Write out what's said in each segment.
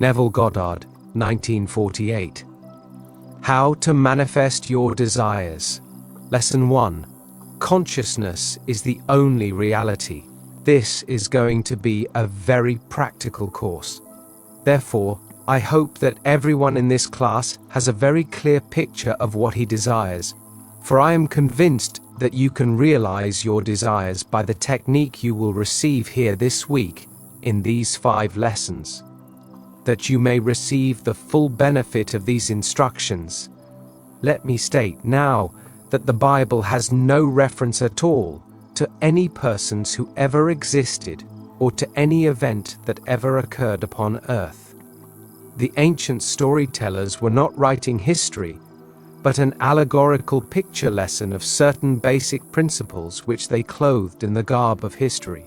Neville Goddard, 1948. How to manifest your desires. Lesson 1. Consciousness is the only reality. This is going to be a very practical course. Therefore, I hope that everyone in this class has a very clear picture of what he desires, for I am convinced that you can realize your desires by the technique you will receive here this week in these 5 lessons. That you may receive the full benefit of these instructions, let me state now that the Bible has no reference at all to any persons who ever existed or to any event that ever occurred upon earth. The ancient storytellers were not writing history, but an allegorical picture lesson of certain basic principles which they clothed in the garb of history,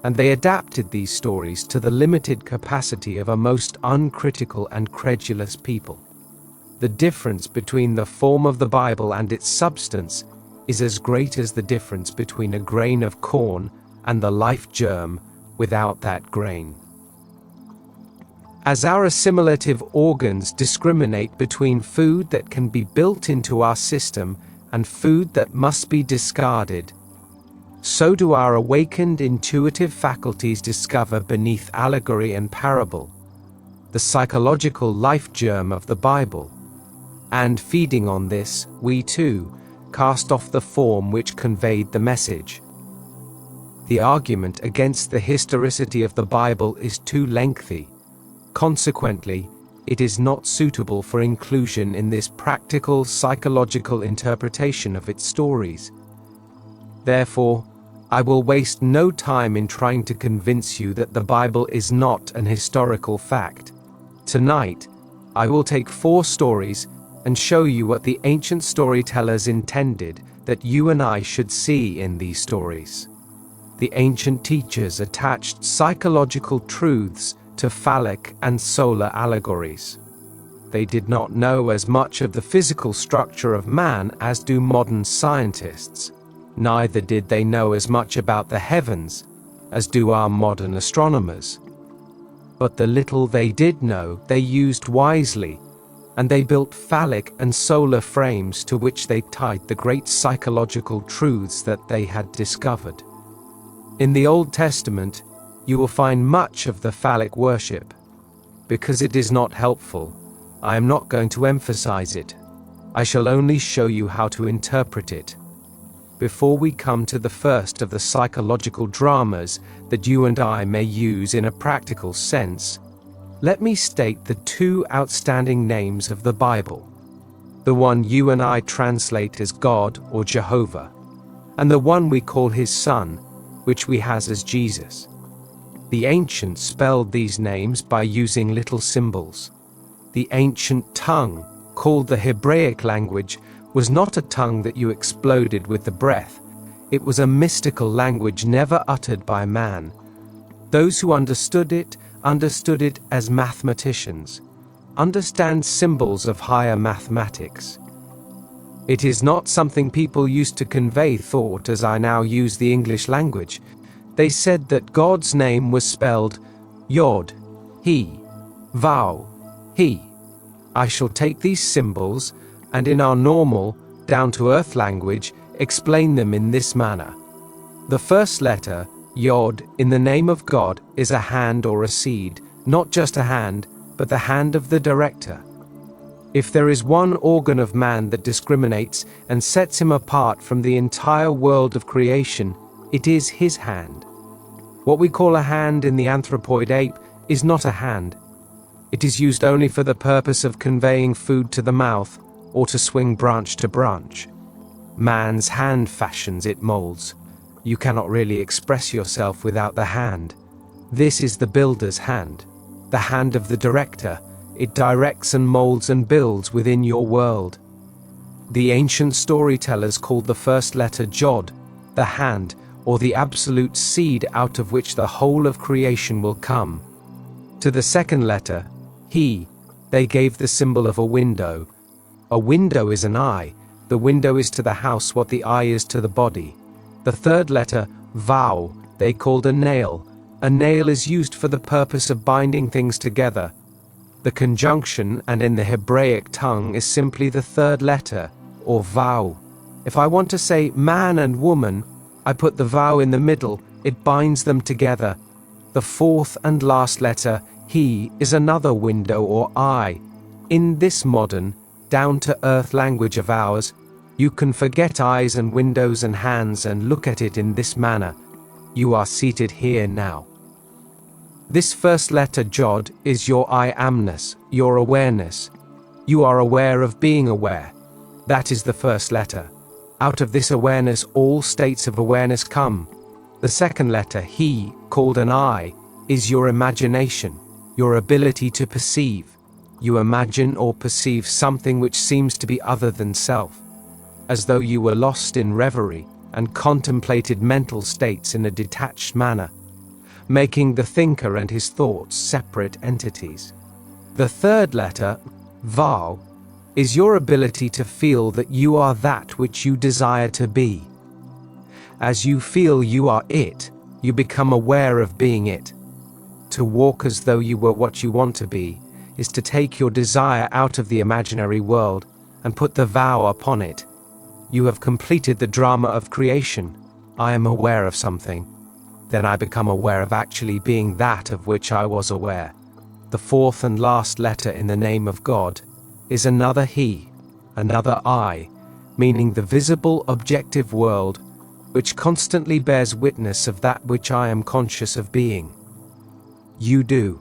and they adapted these stories to the limited capacity of a most uncritical and credulous people. The difference between the form of the Bible and its substance is as great as the difference between a grain of corn and the life germ without that grain. As our assimilative organs discriminate between food that can be built into our system and food that must be discarded, so do our awakened intuitive faculties discover beneath allegory and parable the psychological life germ of the Bible. And feeding on this, we too cast off the form which conveyed the message. The argument against the historicity of the Bible is too lengthy. Consequently, it is not suitable for inclusion in this practical psychological interpretation of its stories. Therefore, I will waste no time in trying to convince you that the Bible is not an historical fact. Tonight, I will take 4 stories and show you what the ancient storytellers intended that you and I should see in these stories. The ancient teachers attached psychological truths to phallic and solar allegories. They did not know as much of the physical structure of man as do modern scientists. Neither did they know as much about the heavens as do our modern astronomers. But the little they did know, they used wisely, and they built phallic and solar frames to which they tied the great psychological truths that they had discovered. In the Old Testament, you will find much of the phallic worship. Because it is not helpful, I am not going to emphasize it. I shall only show you how to interpret it. Before we come to the first of the psychological dramas that you and I may use in a practical sense, let me state the 2 outstanding names of the Bible. The one you and I translate as God or Jehovah, and the one we call his Son, which we has as Jesus. The ancients spelled these names by using little symbols. The ancient tongue, called the Hebraic language, was not a tongue that you exploded with the breath. It was a mystical language never uttered by man. Those who understood it as mathematicians, understand symbols of higher mathematics. It is not something people used to convey thought as I now use the English language. They said that God's name was spelled Yod, He, Vau, He. I shall take these symbols and in our normal, down-to-earth language, explain them in this manner. The first letter, Yod, in the name of God, is a hand or a seed, not just a hand, but the hand of the director. If there is one organ of man that discriminates and sets him apart from the entire world of creation, it is his hand. What we call a hand in the anthropoid ape is not a hand. It is used only for the purpose of conveying food to the mouth or to swing branch to branch. Man's hand fashions, it molds. You cannot really express yourself without the hand. This is the builder's hand, the hand of the director. It directs and molds and builds within your world. The ancient storytellers called the first letter Jod, the hand, or the absolute seed out of which the whole of creation will come. To the second letter, He, they gave the symbol of a window. A window is an eye. The window is to the house what the eye is to the body. The third letter, Vau, they called a nail. A nail is used for the purpose of binding things together, The conjunction, and in the Hebraic tongue, is simply the third letter, or vau. If I want to say man and woman, I put the vau in the middle, it binds them together. The fourth and last letter, he, is another window or eye. In this modern, down-to-earth language of ours, you can forget eyes and windows and hands and look at it in this manner. You are seated here now. This first letter, Jod, is your I amness, your awareness. You are aware of being aware. That is the first letter. Out of this awareness, all states of awareness come. The second letter, he, called an I, is your imagination, your ability to perceive. You imagine or perceive something which seems to be other than self, as though you were lost in reverie and contemplated mental states in a detached manner, making the thinker and his thoughts separate entities. The third letter, vau, is your ability to feel that you are that which you desire to be. As you feel you are it, you become aware of being it. To walk as though you were what you want to be is to take your desire out of the imaginary world and put the vow upon it. You have completed the drama of creation. I am aware of something. Then I become aware of actually being that of which I was aware. The fourth and last letter in the name of God is another he, another I, meaning the visible objective world, which constantly bears witness of that which I am conscious of being. You do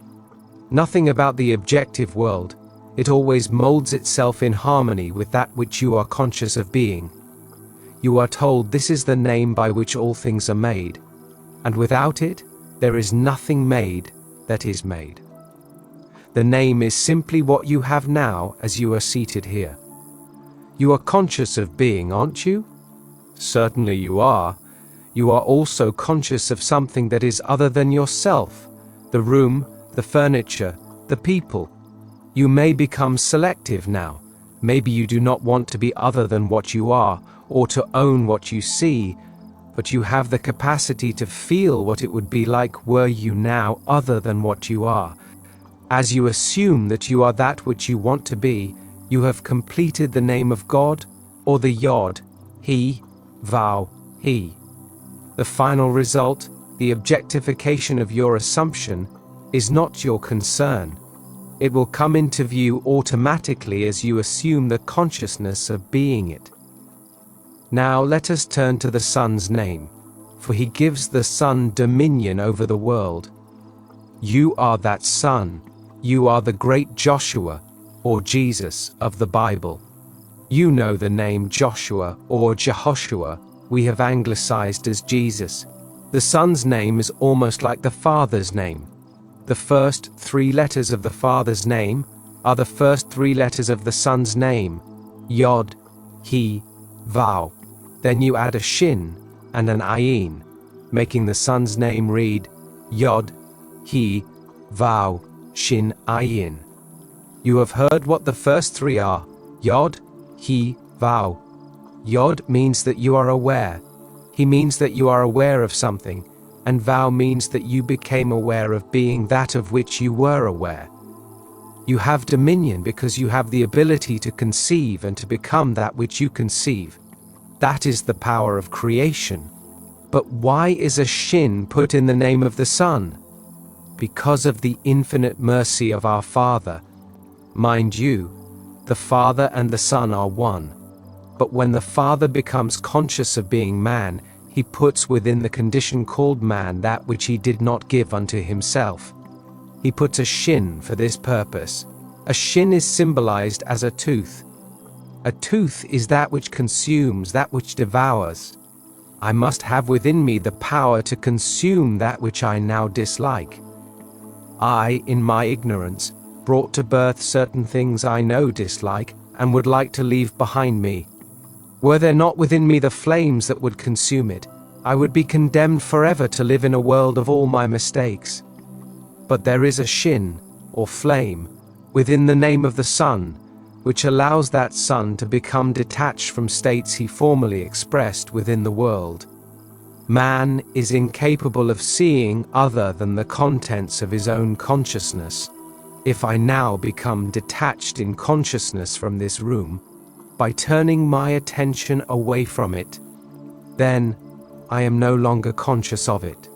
nothing about the objective world. It always molds itself in harmony with that which you are conscious of being. You are told this is the name by which all things are made, and without it, there is nothing made that is made. The name is simply what you have now as you are seated here. You are conscious of being, aren't you? Certainly you are. You are also conscious of something that is other than yourself, the room, the furniture, the people. You may become selective now. Maybe you do not want to be other than what you are, or to own what you see, but you have the capacity to feel what it would be like were you now other than what you are. As you assume that you are that which you want to be, you have completed the name of God, or the Yod, he, vau, he. The final result, the objectification of your assumption, is not your concern. It will come into view automatically as you assume the consciousness of being it. Now let us turn to the Son's name, for he gives the Son dominion over the world. You are that Son. You are the great Joshua, or Jesus, of the Bible. You know the name Joshua, or Jehoshua, we have anglicized as Jesus. The Son's name is almost like the Father's name. The first 3 letters of the Father's name are the first 3 letters of the Son's name, Yod, he, vau. Then you add a shin and an ayin, making the Son's name read Yod, he, vau, shin, ayin. You have heard what the first 3 are, Yod, he, vau. Yod means that you are aware. He means that you are aware of something, and vau means that you became aware of being that of which you were aware. You have dominion because you have the ability to conceive and to become that which you conceive. That is the power of creation. But why is a shin put in the name of the Son? Because of the infinite mercy of our Father. Mind you, the Father and the Son are one. But when the Father becomes conscious of being man, he puts within the condition called man that which he did not give unto himself. He puts a shin for this purpose. A shin is symbolized as a tooth. A tooth is that which consumes, that which devours. I must have within me the power to consume that which I now dislike. I, in my ignorance, brought to birth certain things I know dislike and would like to leave behind me. Were there not within me the flames that would consume it, I would be condemned forever to live in a world of all my mistakes. But there is a shin, or flame, within the name of the Son, which allows that Son to become detached from states he formerly expressed within the world. Man is incapable of seeing other than the contents of his own consciousness. If I now become detached in consciousness from this room, by turning my attention away from it, then I am no longer conscious of it.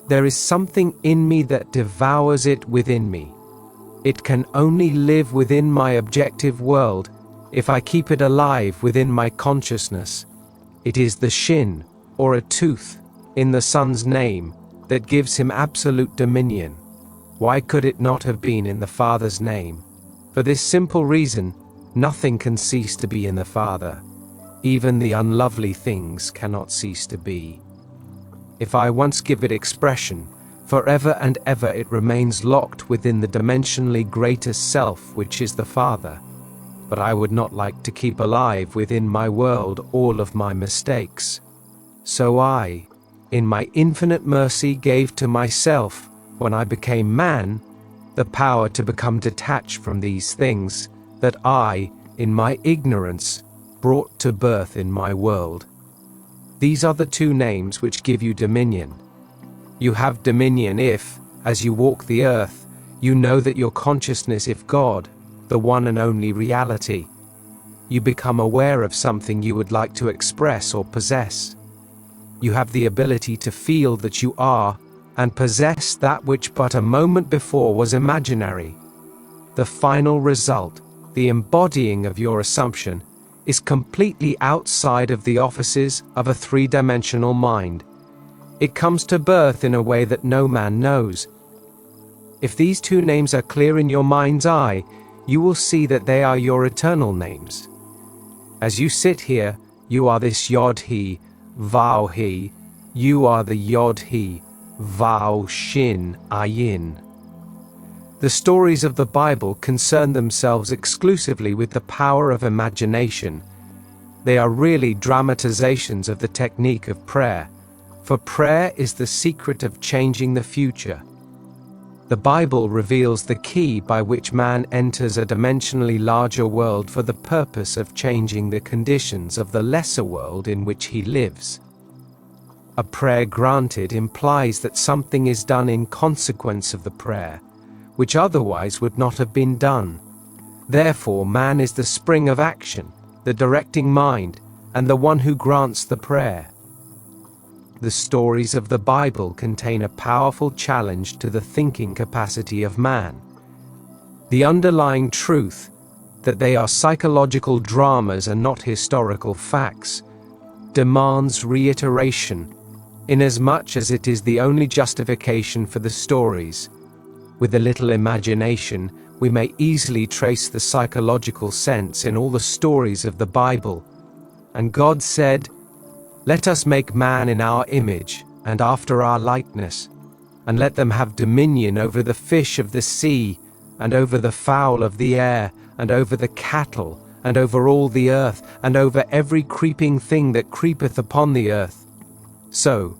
There is something in me that devours it within me. It can only live within my objective world if I keep it alive within my consciousness. It is the shin, or a tooth, in the Son's name that gives him absolute dominion. Why could it not have been in the Father's name? For this simple reason, nothing can cease to be in the Father. Even the unlovely things cannot cease to be. If I once give it expression, forever and ever it remains locked within the dimensionally greater self, which is the Father. But I would not like to keep alive within my world all of my mistakes. So I, in my infinite mercy, gave to myself, when I became man, the power to become detached from these things that I, in my ignorance, brought to birth in my world. These are the two names which give you dominion. You have dominion if, as you walk the earth, you know that your consciousness is God, the one and only reality. You become aware of something you would like to express or possess. You have the ability to feel that you are and possess that which but a moment before was imaginary. The final result, the embodying of your assumption, is completely outside of the offices of a three-dimensional mind. It comes to birth in a way that no man knows. If these two names are clear in your mind's eye, you will see that they are your eternal names. As you sit here, you are this Yod-He, Vav-He. You are the Yod-He, Vav-Shin Ayin. The stories of the Bible concern themselves exclusively with the power of imagination. They are really dramatizations of the technique of prayer, for prayer is the secret of changing the future. The Bible reveals the key by which man enters a dimensionally larger world for the purpose of changing the conditions of the lesser world in which he lives. A prayer granted implies that something is done in consequence of the prayer, which otherwise would not have been done. Therefore, man is the spring of action, the directing mind, and the one who grants the prayer. The stories of the Bible contain a powerful challenge to the thinking capacity of man. The underlying truth, that they are psychological dramas and not historical facts, demands reiteration, inasmuch as it is the only justification for the stories. With a little imagination, we may easily trace the psychological sense in all the stories of the Bible. And God said, "Let us make man in our image, and after our likeness, and let them have dominion over the fish of the sea, and over the fowl of the air, and over the cattle, and over all the earth, and over every creeping thing that creepeth upon the earth." So,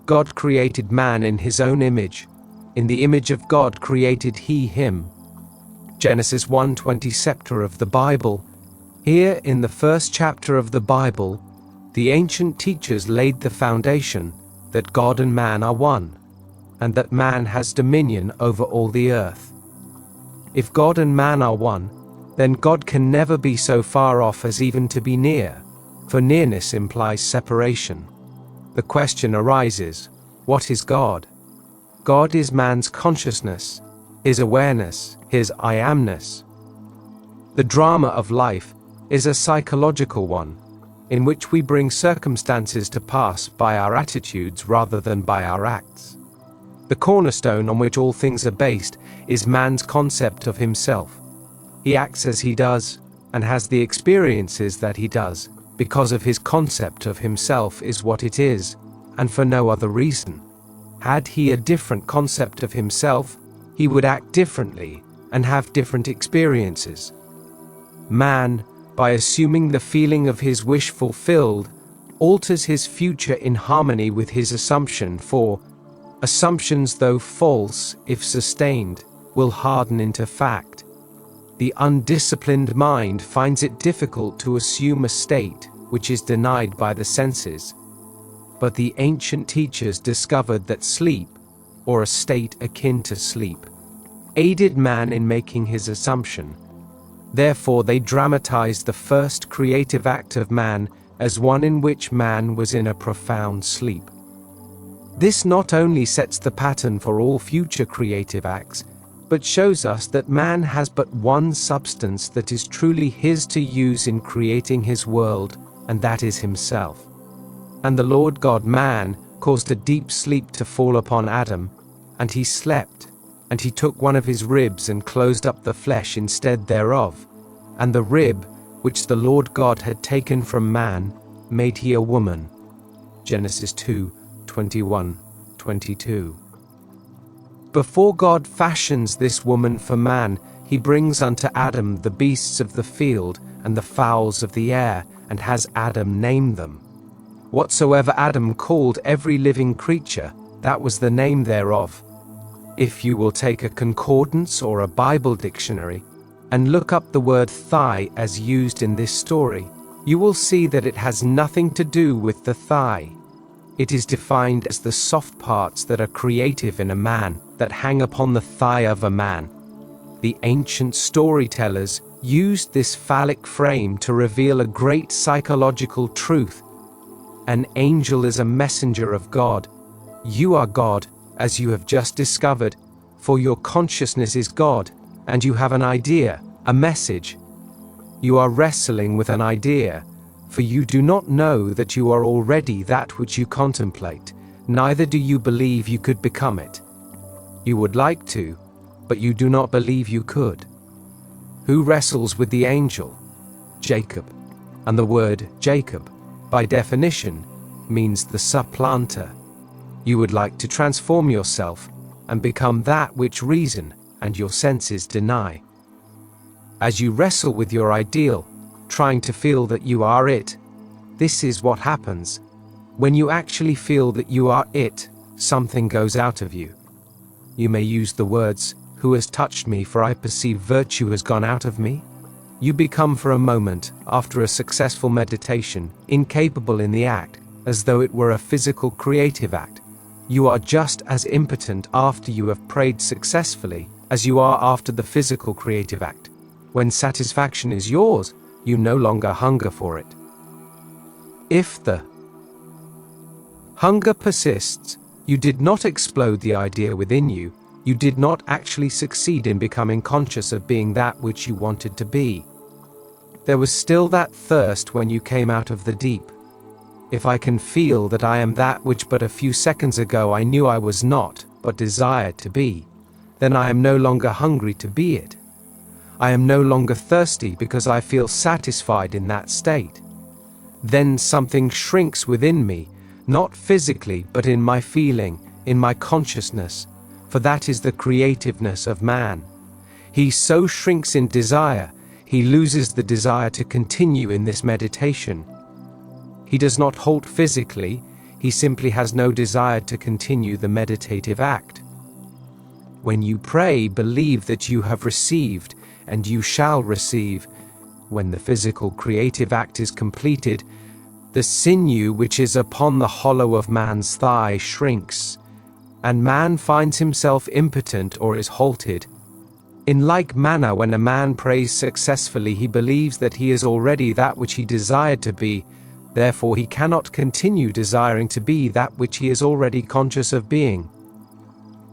God created man in his own image. In the image of God created he him. Genesis 1:20 chapter of the Bible. Here in the first chapter of the Bible, the ancient teachers laid the foundation that God and man are one, and that man has dominion over all the earth. If God and man are one, then God can never be so far off as even to be near, for nearness implies separation. The question arises, what is God? God is man's consciousness, his awareness, his I amness. The drama of life is a psychological one, in which we bring circumstances to pass by our attitudes rather than by our acts. The cornerstone on which all things are based is man's concept of himself. He acts as he does, and has the experiences that he does, because of his concept of himself is what it is, and for no other reason. Had he a different concept of himself, he would act differently and have different experiences. Man, by assuming the feeling of his wish fulfilled, alters his future in harmony with his assumption, for assumptions, though false, if sustained, will harden into fact. The undisciplined mind finds it difficult to assume a state which is denied by the senses. But the ancient teachers discovered that sleep, or a state akin to sleep, aided man in making his assumption. Therefore, they dramatized the first creative act of man as one in which man was in a profound sleep. This not only sets the pattern for all future creative acts, but shows us that man has but one substance that is truly his to use in creating his world, and that is himself. And the Lord God man caused a deep sleep to fall upon Adam, and he slept, and he took one of his ribs and closed up the flesh instead thereof, and the rib, which the Lord God had taken from man, made he a woman. Genesis 2:21-22. Before God fashions this woman for man, he brings unto Adam the beasts of the field and the fowls of the air, and has Adam name them. Whatsoever Adam called every living creature, that was the name thereof. If you will take a concordance or a Bible dictionary, and look up the word thigh as used in this story, you will see that it has nothing to do with the thigh. It is defined as the soft parts that are creative in a man, that hang upon the thigh of a man. The ancient storytellers used this phallic frame to reveal a great psychological truth. An angel is a messenger of God. You are God, as you have just discovered, for your consciousness is God, and you have an idea, a message. You are wrestling with an idea, for you do not know that you are already that which you contemplate, neither do you believe you could become it. You would like to, but you do not believe you could. Who wrestles with the angel? Jacob. And the word Jacob, by definition, means the supplanter. You would like to transform yourself and become that which reason and your senses deny. As you wrestle with your ideal, trying to feel that you are it, this is what happens. When you actually feel that you are it, something goes out of you. You may use the words, "Who has touched me, for I perceive virtue has gone out of me?" You become for a moment, after a successful meditation, incapable in the act, as though it were a physical creative act. You are just as impotent after you have prayed successfully as you are after the physical creative act. When satisfaction is yours, you no longer hunger for it. If the hunger persists, you did not explode the idea within you, you did not actually succeed in becoming conscious of being that which you wanted to be. There was still that thirst when you came out of the deep. If I can feel that I am that which but a few seconds ago I knew I was not, but desired to be, then I am no longer hungry to be it. I am no longer thirsty because I feel satisfied in that state. Then something shrinks within me, not physically but in my feeling, in my consciousness, for that is the creativeness of man. He so shrinks in desire, he loses the desire to continue in this meditation. He does not halt physically, he simply has no desire to continue the meditative act. When you pray, believe that you have received, and you shall receive. When the physical creative act is completed, the sinew which is upon the hollow of man's thigh shrinks, and man finds himself impotent or is halted. In like manner, when a man prays successfully, he believes that he is already that which he desired to be, therefore he cannot continue desiring to be that which he is already conscious of being.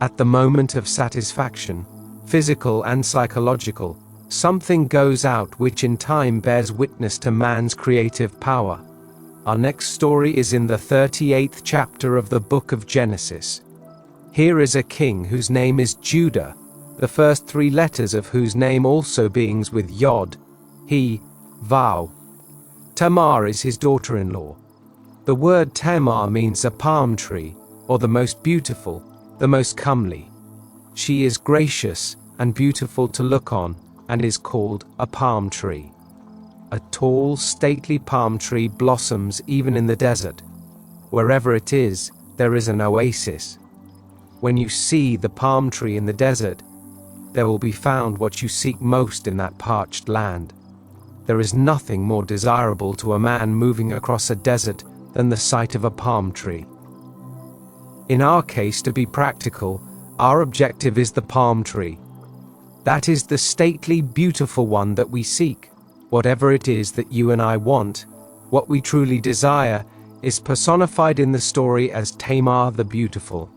At the moment of satisfaction, physical and psychological, something goes out which in time bears witness to man's creative power. Our next story is in the 38th chapter of the book of Genesis. Here is a king whose name is Judah, the first three letters of whose name also begins with Yod, he, Vav. Tamar is his daughter-in-law. The word Tamar means a palm tree, or the most beautiful, the most comely. She is gracious and beautiful to look on, and is called a palm tree. A tall, stately palm tree blossoms even in the desert. Wherever it is, there is an oasis. When you see the palm tree in the desert, there will be found what you seek most in that parched land. There is nothing more desirable to a man moving across a desert than the sight of a palm tree. In our case, to be practical, our objective is the palm tree. That is the stately, beautiful one that we seek. Whatever it is that you and I want, what we truly desire, is personified in the story as Tamar the Beautiful.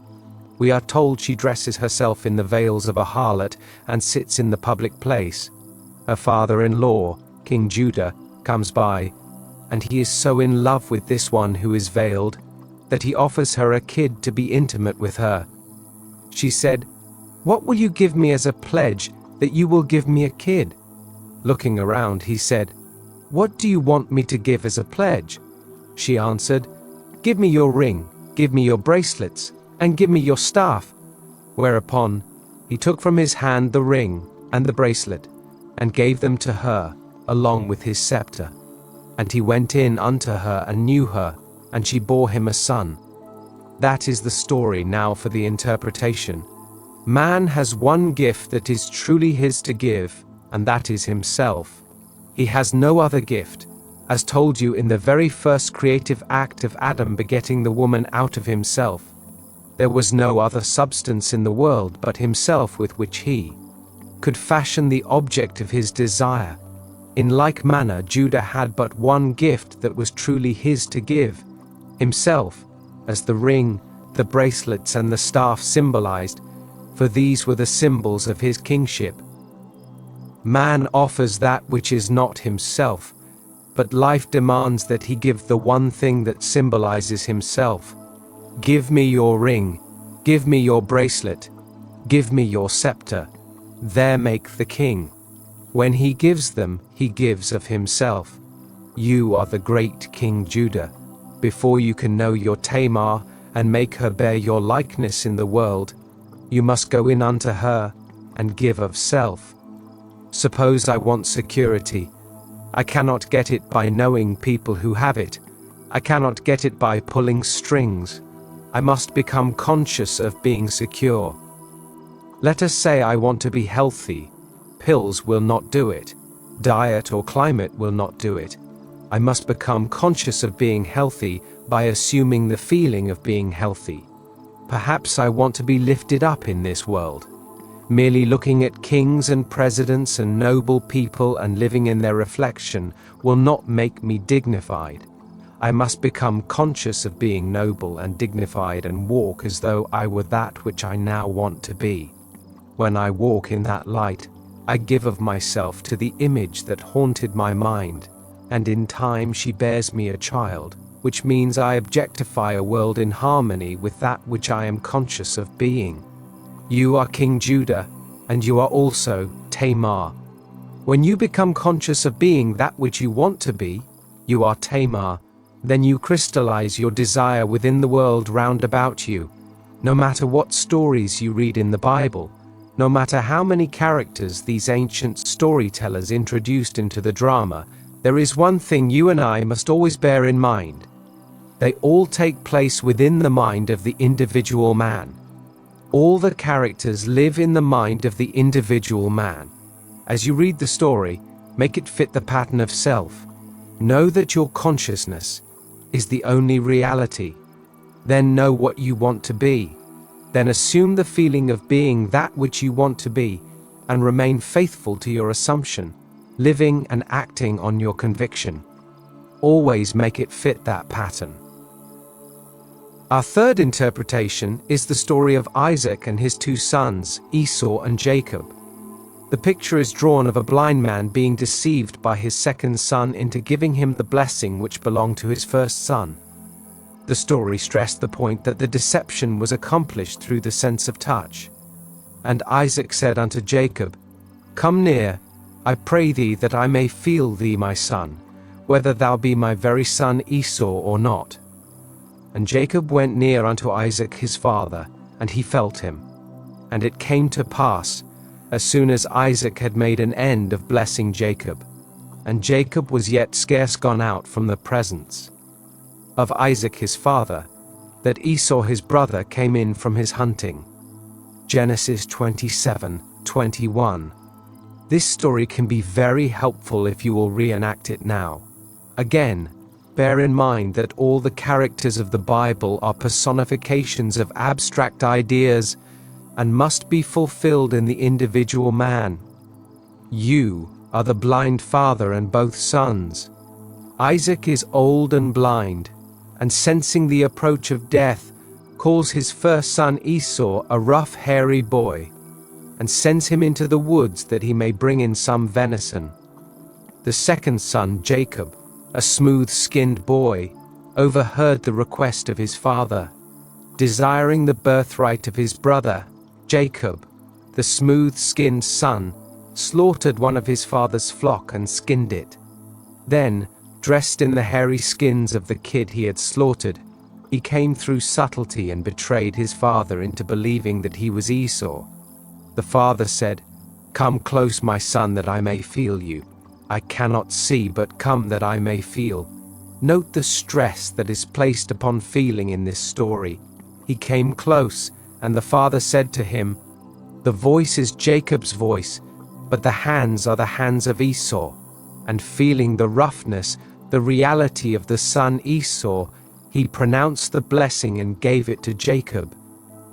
We are told she dresses herself in the veils of a harlot and sits in the public place. Her father-in-law, King Judah, comes by, and he is so in love with this one who is veiled, that he offers her a kid to be intimate with her. She said, "What will you give me as a pledge that you will give me a kid?" Looking around, he said, "What do you want me to give as a pledge?" She answered, "Give me your ring, give me your bracelets, and give me your staff." Whereupon, he took from his hand the ring and the bracelet, and gave them to her, along with his scepter. And he went in unto her and knew her, and she bore him a son. That is the story. Now for the interpretation. Man has one gift that is truly his to give, and that is himself. He has no other gift, as told you in the very first creative act of Adam begetting the woman out of himself. There was no other substance in the world but himself with which he could fashion the object of his desire. In like manner, Judah had but one gift that was truly his to give, himself, as the ring, the bracelets, and the staff symbolized, for these were the symbols of his kingship. Man offers that which is not himself, but life demands that he give the one thing that symbolizes himself. Give me your ring, give me your bracelet, give me your scepter. There make the king. When he gives them, he gives of himself. You are the great King Judah. Before you can know your Tamar and make her bear your likeness in the world, you must go in unto her and give of self. Suppose I want security. I cannot get it by knowing people who have it. I cannot get it by pulling strings. I must become conscious of being secure. Let us say I want to be healthy. Pills will not do it. Diet or climate will not do it. I must become conscious of being healthy by assuming the feeling of being healthy. Perhaps I want to be lifted up in this world. Merely looking at kings and presidents and noble people and living in their reflection will not make me dignified. I must become conscious of being noble and dignified and walk as though I were that which I now want to be. When I walk in that light, I give of myself to the image that haunted my mind, and in time she bears me a child, which means I objectify a world in harmony with that which I am conscious of being. You are King Judah, and you are also Tamar. When you become conscious of being that which you want to be, you are Tamar, then you crystallize your desire within the world round about you. No matter what stories you read in the Bible, no matter how many characters these ancient storytellers introduced into the drama, there is one thing you and I must always bear in mind. They all take place within the mind of the individual man. All the characters live in the mind of the individual man. As you read the story, make it fit the pattern of self. Know that your consciousness is the only reality. Then know what you want to be. Then assume the feeling of being that which you want to be, and remain faithful to your assumption, living and acting on your conviction. Always make it fit that pattern. Our third interpretation is the story of Isaac and his two sons, Esau and Jacob. The picture is drawn of a blind man being deceived by his second son into giving him the blessing which belonged to his first son. The story stressed the point that the deception was accomplished through the sense of touch. And Isaac said unto Jacob, Come near, I pray thee, that I may feel thee, my son, whether thou be my very son Esau or not. And Jacob went near unto Isaac his father, and he felt him. And it came to pass, as soon as Isaac had made an end of blessing Jacob, and Jacob was yet scarce gone out from the presence of Isaac his father, that Esau his brother came in from his hunting. Genesis 27:21. This story can be very helpful if you will reenact it now. Again, bear in mind that all the characters of the Bible are personifications of abstract ideas, and must be fulfilled in the individual man. You are the blind father and both sons. Isaac is old and blind, and sensing the approach of death, calls his first son Esau a rough, hairy boy, and sends him into the woods that he may bring in some venison. The second son, Jacob, a smooth-skinned boy, overheard the request of his father. Desiring the birthright of his brother, Jacob, the smooth-skinned son, slaughtered one of his father's flock and skinned it. Then, dressed in the hairy skins of the kid he had slaughtered, he came through subtlety and betrayed his father into believing that he was Esau. The father said, "Come close, my son, that I may feel you. I cannot see, but come that I may feel." Note the stress that is placed upon feeling in this story. He came close, and the father said to him, "The voice is Jacob's voice, but the hands are the hands of Esau." And feeling the roughness, the reality of the son Esau, he pronounced the blessing and gave it to Jacob.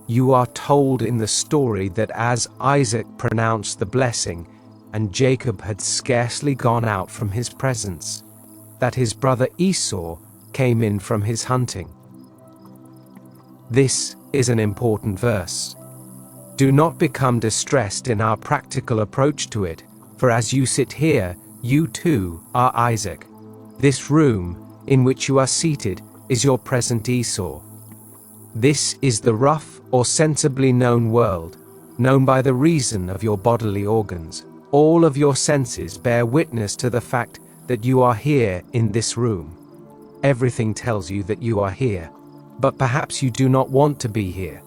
You are told in the story that as Isaac pronounced the blessing, and Jacob had scarcely gone out from his presence, that his brother Esau came in from his hunting. This is an important verse. Do not become distressed in our practical approach to it, for as you sit here, you too are Isaac. This room in which you are seated is your present Esau. This is the rough or sensibly known world, known by the reason of your bodily organs. All of your senses bear witness to the fact that you are here in this room. Everything tells you that you are here, but perhaps you do not want to be here.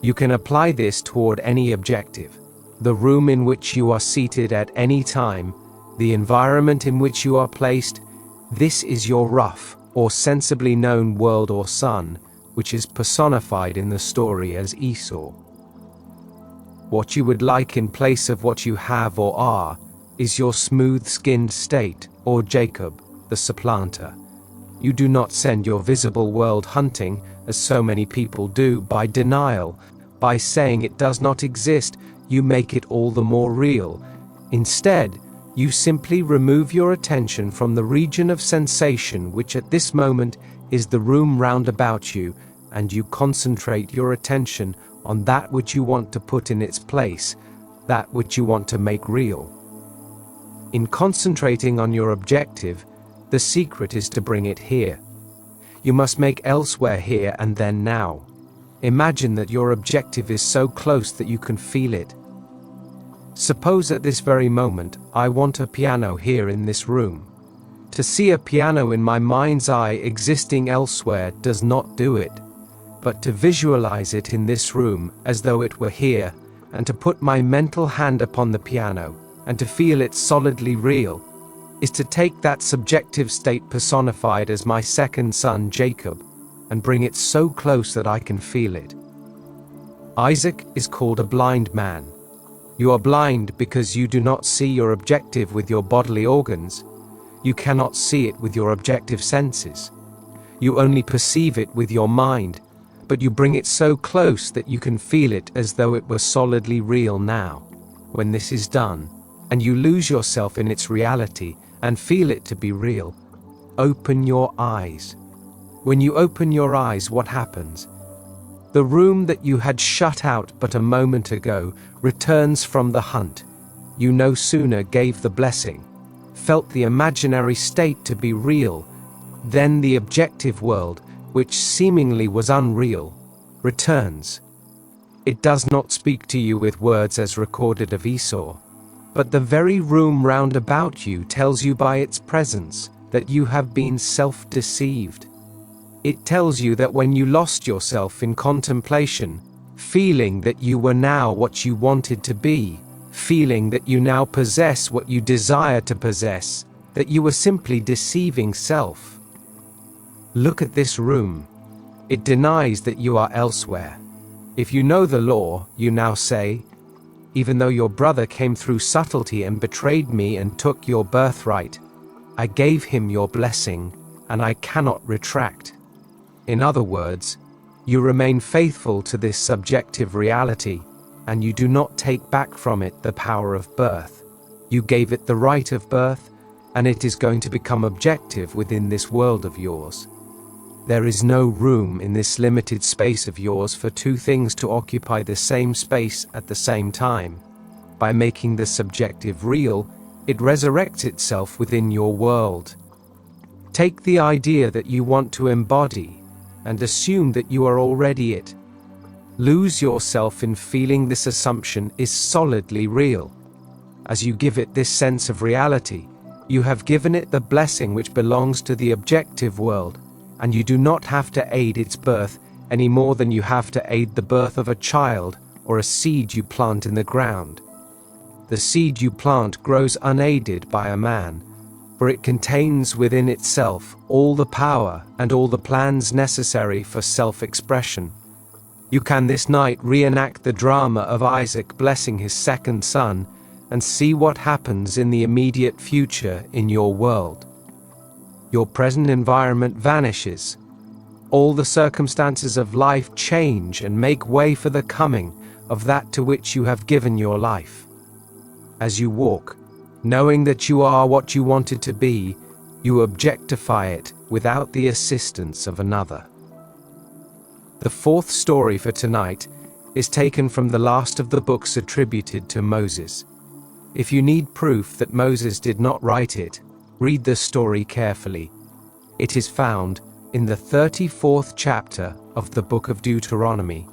You can apply this toward any objective. The room in which you are seated at any time, the environment in which you are placed, this is your rough or sensibly known world or sun, which is personified in the story as Esau. What you would like in place of what you have or are is your smooth-skinned state, or Jacob, the supplanter. You do not send your visible world hunting, as so many people do, by denial. By saying it does not exist, you make it all the more real. Instead, you simply remove your attention from the region of sensation, which at this moment is the room round about you, and you concentrate your attention on that which you want to put in its place, that which you want to make real. In concentrating on your objective, the secret is to bring it here. You must make elsewhere here and then now. Imagine that your objective is so close that you can feel it. Suppose at this very moment I want a piano here in this room. To see a piano in my mind's eye existing elsewhere does not do it, but to visualize it in this room as though it were here, and to put my mental hand upon the piano, and to feel it solidly real, is to take that subjective state personified as my second son Jacob, and bring it so close that I can feel it. Isaac is called a blind man. You are blind because you do not see your objective with your bodily organs. You cannot see it with your objective senses. You only perceive it with your mind, but you bring it so close that you can feel it as though it were solidly real now. When this is done, and you lose yourself in its reality and feel it to be real, open your eyes. When you open your eyes, what happens? The room that you had shut out but a moment ago returns from the hunt. You no sooner gave the blessing, felt the imaginary state to be real, then the objective world, which seemingly was unreal, returns. It does not speak to you with words as recorded of Esau, but the very room round about you tells you by its presence that you have been self-deceived. It tells you that when you lost yourself in contemplation, feeling that you were now what you wanted to be, feeling that you now possess what you desire to possess, that you were simply deceiving self. Look at this room. It denies that you are elsewhere. If you know the law, you now say, even though your brother came through subtlety and betrayed me and took your birthright, I gave him your blessing, and I cannot retract. In other words, you remain faithful to this subjective reality, and you do not take back from it the power of birth. You gave it the right of birth, and it is going to become objective within this world of yours. There is no room in this limited space of yours for two things to occupy the same space at the same time. By making the subjective real, it resurrects itself within your world. Take the idea that you want to embody, and assume that you are already it. Lose yourself in feeling this assumption is solidly real. As you give it this sense of reality, you have given it the blessing which belongs to the objective world, and you do not have to aid its birth any more than you have to aid the birth of a child or a seed you plant in the ground. The seed you plant grows unaided by a man, for it contains within itself all the power and all the plans necessary for self-expression. You can this night reenact the drama of Isaac blessing his second son and see what happens in the immediate future in your world. Your present environment vanishes. All the circumstances of life change and make way for the coming of that to which you have given your life. As you walk, knowing that you are what you wanted to be, you objectify it without the assistance of another. The fourth story for tonight is taken from the last of the books attributed to Moses. If you need proof that Moses did not write it, read the story carefully. It is found in the 34th chapter of the book of Deuteronomy.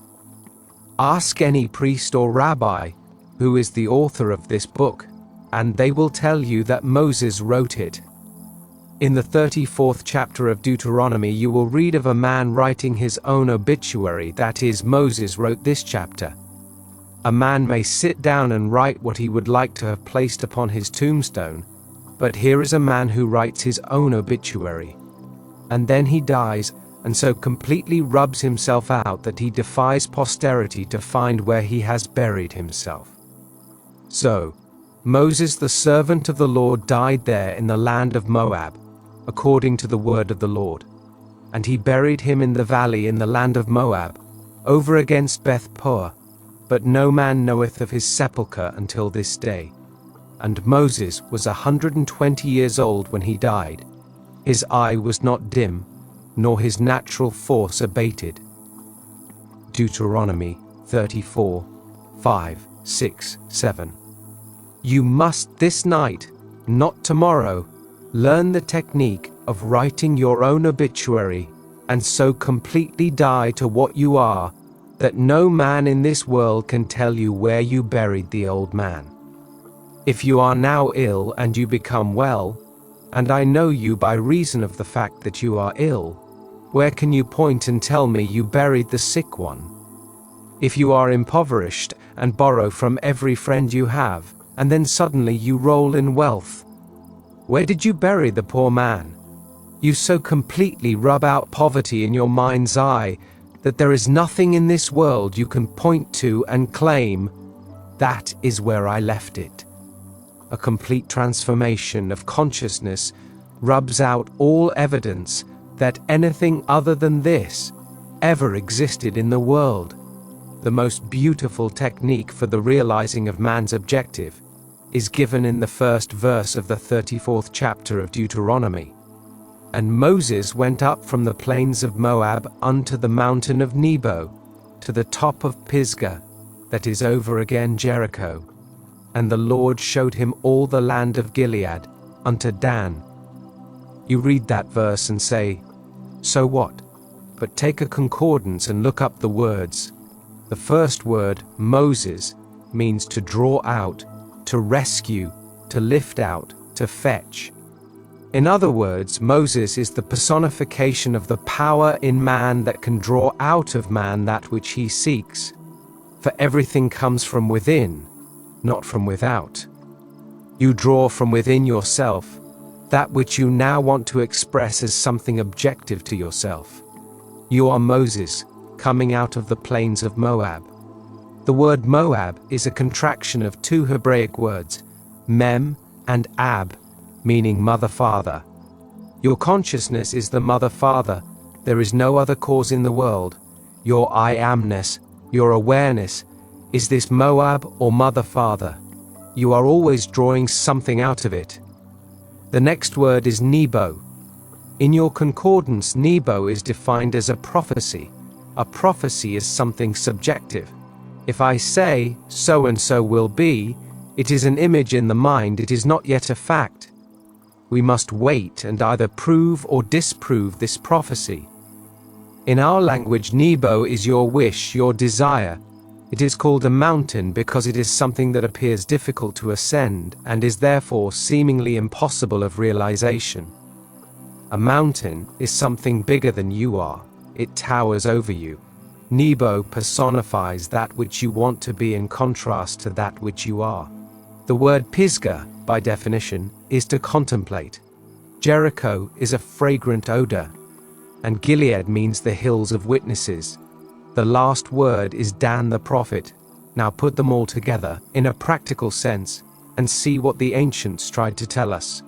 Ask any priest or rabbi who is the author of this book, and they will tell you that Moses wrote it. In the 34th chapter of Deuteronomy, you will read of a man writing his own obituary, that is, Moses wrote this chapter. A man may sit down and write what he would like to have placed upon his tombstone, but here is a man who writes his own obituary. And then he dies, and so completely rubs himself out that he defies posterity to find where he has buried himself. So, Moses, the servant of the Lord, died there in the land of Moab, according to the word of the Lord. And he buried him in the valley in the land of Moab, over against Beth Peor, but no man knoweth of his sepulchre until this day. And Moses was 120 years old when he died. His eye was not dim, nor his natural force abated. Deuteronomy 34, 5, 6, 7. You must this night, not tomorrow, learn the technique of writing your own obituary, and so completely die to what you are, that no man in this world can tell you where you buried the old man. If you are now ill and you become well, and I know you by reason of the fact that you are ill, where can you point and tell me you buried the sick one? If you are impoverished and borrow from every friend you have, and then suddenly you roll in wealth, where did you bury the poor man? You so completely rub out poverty in your mind's eye that there is nothing in this world you can point to and claim, that is where I left it. A complete transformation of consciousness rubs out all evidence that anything other than this ever existed in the world. The most beautiful technique for the realizing of man's objective is given in the first verse of the 34th chapter of Deuteronomy. And Moses went up from the plains of Moab unto the mountain of Nebo, to the top of Pisgah, that is over again Jericho. And the Lord showed him all the land of Gilead, unto Dan. You read that verse and say, so what? But take a concordance and look up the words. The first word, Moses, means to draw out, to rescue, to lift out, to fetch. In other words, Moses is the personification of the power in man that can draw out of man that which he seeks. For everything comes from within, not from without. You draw from within yourself that which you now want to express as something objective to yourself. You are Moses, coming out of the plains of Moab. The word Moab is a contraction of two Hebraic words, Mem and Ab, meaning mother-father. Your consciousness is the mother-father. There is no other cause in the world. Your I amness, your awareness, Is this Moab or mother father? You are always drawing something out of it. The next word is Nebo. In your concordance, Nebo is defined as a prophecy. A prophecy is something subjective. If I say, so and so will be, it is an image in the mind, it is not yet a fact. We must wait and either prove or disprove this prophecy. In our language, Nebo is your wish, your desire. It is called a mountain because it is something that appears difficult to ascend and is therefore seemingly impossible of realization. A mountain is something bigger than you are. It towers over you. Nebo personifies that which you want to be in contrast to that which you are. The word Pisgah, by definition, is to contemplate. Jericho is a fragrant odor, and Gilead means the hills of witnesses. The last word is Dan the prophet. Now put them all together, in a practical sense, and see what the ancients tried to tell us.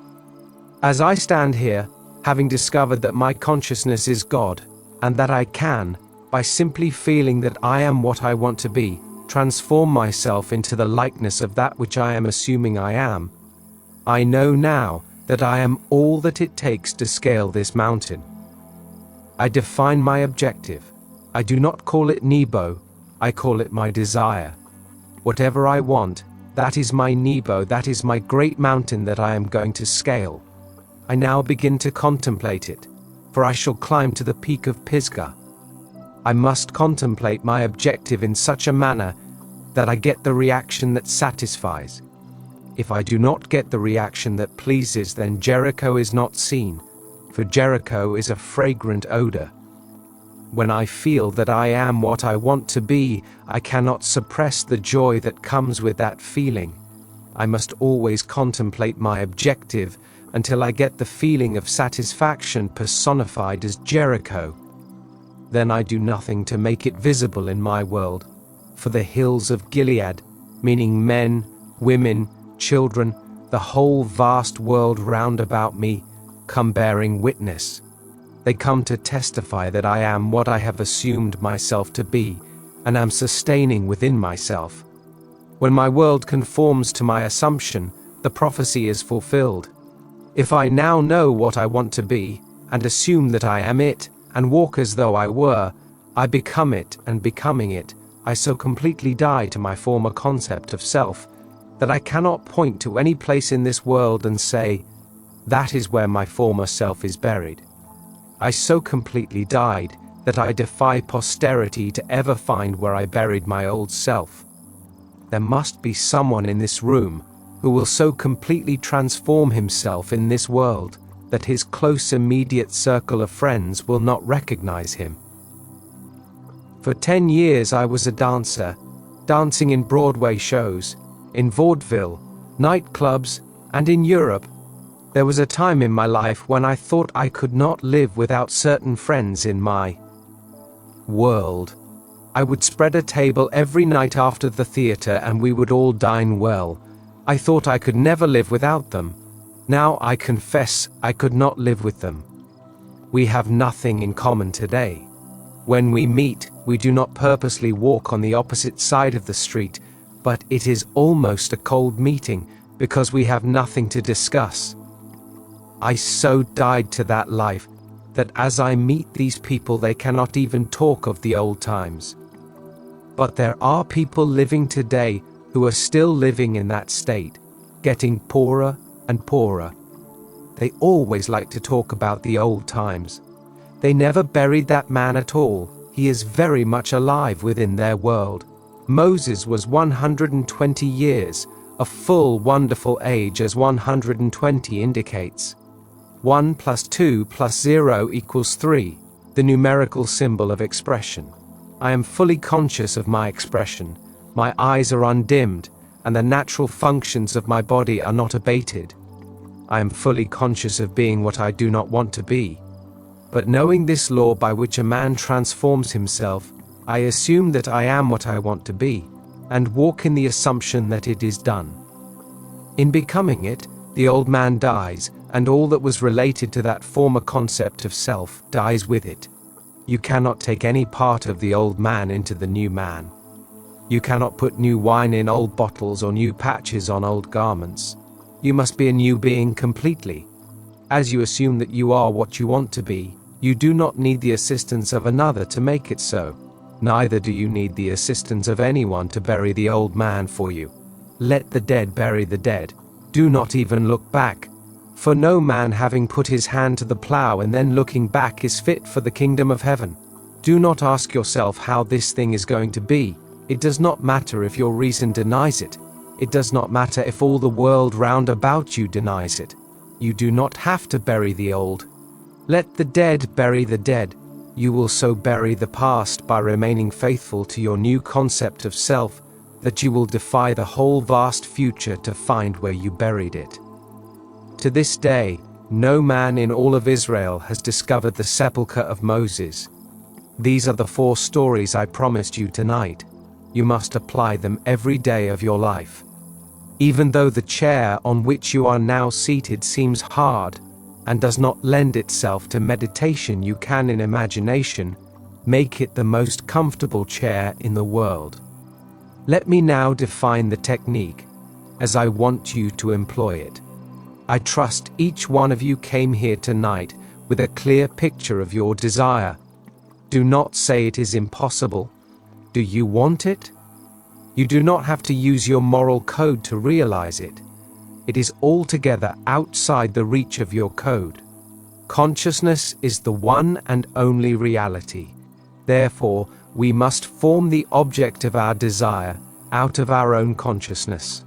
As I stand here, having discovered that my consciousness is God, and that I can, by simply feeling that I am what I want to be, transform myself into the likeness of that which I am assuming I am, I know now that I am all that it takes to scale this mountain. I define my objective. I do not call it Nebo, I call it my desire. Whatever I want, that is my Nebo, that is my great mountain that I am going to scale. I now begin to contemplate it, for I shall climb to the peak of Pisgah. I must contemplate my objective in such a manner that I get the reaction that satisfies. If I do not get the reaction that pleases, then Jericho is not seen, for Jericho is a fragrant odor. When I feel that I am what I want to be, I cannot suppress the joy that comes with that feeling. I must always contemplate my objective until I get the feeling of satisfaction personified as Jericho. Then I do nothing to make it visible in my world, for the hills of Gilead, meaning men, women, children, the whole vast world round about me, come bearing witness. They come to testify that I am what I have assumed myself to be, and am sustaining within myself. When my world conforms to my assumption, the prophecy is fulfilled. If I now know what I want to be, and assume that I am it, and walk as though I were, I become it, and becoming it, I so completely die to my former concept of self, that I cannot point to any place in this world and say, that is where my former self is buried. I so completely died that I defy posterity to ever find where I buried my old self. There must be someone in this room who will so completely transform himself in this world that his close immediate circle of friends will not recognize him. For 10 years I was a dancer, dancing in Broadway shows, in vaudeville, nightclubs, and in Europe. There was a time in my life when I thought I could not live without certain friends in my world. I would spread a table every night after the theater and we would all dine well. I thought I could never live without them. Now I confess I could not live with them. We have nothing in common today. When we meet, we do not purposely walk on the opposite side of the street, but it is almost a cold meeting because we have nothing to discuss. I so died to that life that as I meet these people they cannot even talk of the old times. But there are people living today who are still living in that state, getting poorer and poorer. They always like to talk about the old times. They never buried that man at all. He is very much alive within their world. Moses was 120 years, a full wonderful age as 120 indicates. 1 plus 2 plus 0 equals 3, the numerical symbol of expression. I am fully conscious of my expression. My eyes are undimmed, and the natural functions of my body are not abated. I am fully conscious of being what I do not want to be. But knowing this law by which a man transforms himself, I assume that I am what I want to be, and walk in the assumption that it is done. In becoming it, the old man dies, and all that was related to that former concept of self dies with it. You cannot take any part of the old man into the new man. You cannot put new wine in old bottles or new patches on old garments. You must be a new being completely. As you assume that you are what you want to be, you do not need the assistance of another to make it so. Neither do you need the assistance of anyone to bury the old man for you. Let the dead bury the dead. Do not even look back. For no man having put his hand to the plough and then looking back is fit for the kingdom of heaven. Do not ask yourself how this thing is going to be. It does not matter if your reason denies it. It does not matter if all the world round about you denies it. You do not have to bury the old. Let the dead bury the dead. You will so bury the past by remaining faithful to your new concept of self that you will defy the whole vast future to find where you buried it. To this day, no man in all of Israel has discovered the sepulchre of Moses. These are the 4 stories I promised you tonight. You must apply them every day of your life. Even though the chair on which you are now seated seems hard and does not lend itself to meditation, you can, in imagination, make it the most comfortable chair in the world. Let me now define the technique, as I want you to employ it. I trust each one of you came here tonight with a clear picture of your desire. Do not say it is impossible. Do you want it? You do not have to use your moral code to realize it. It is altogether outside the reach of your code. Consciousness is the one and only reality. Therefore, we must form the object of our desire out of our own consciousness.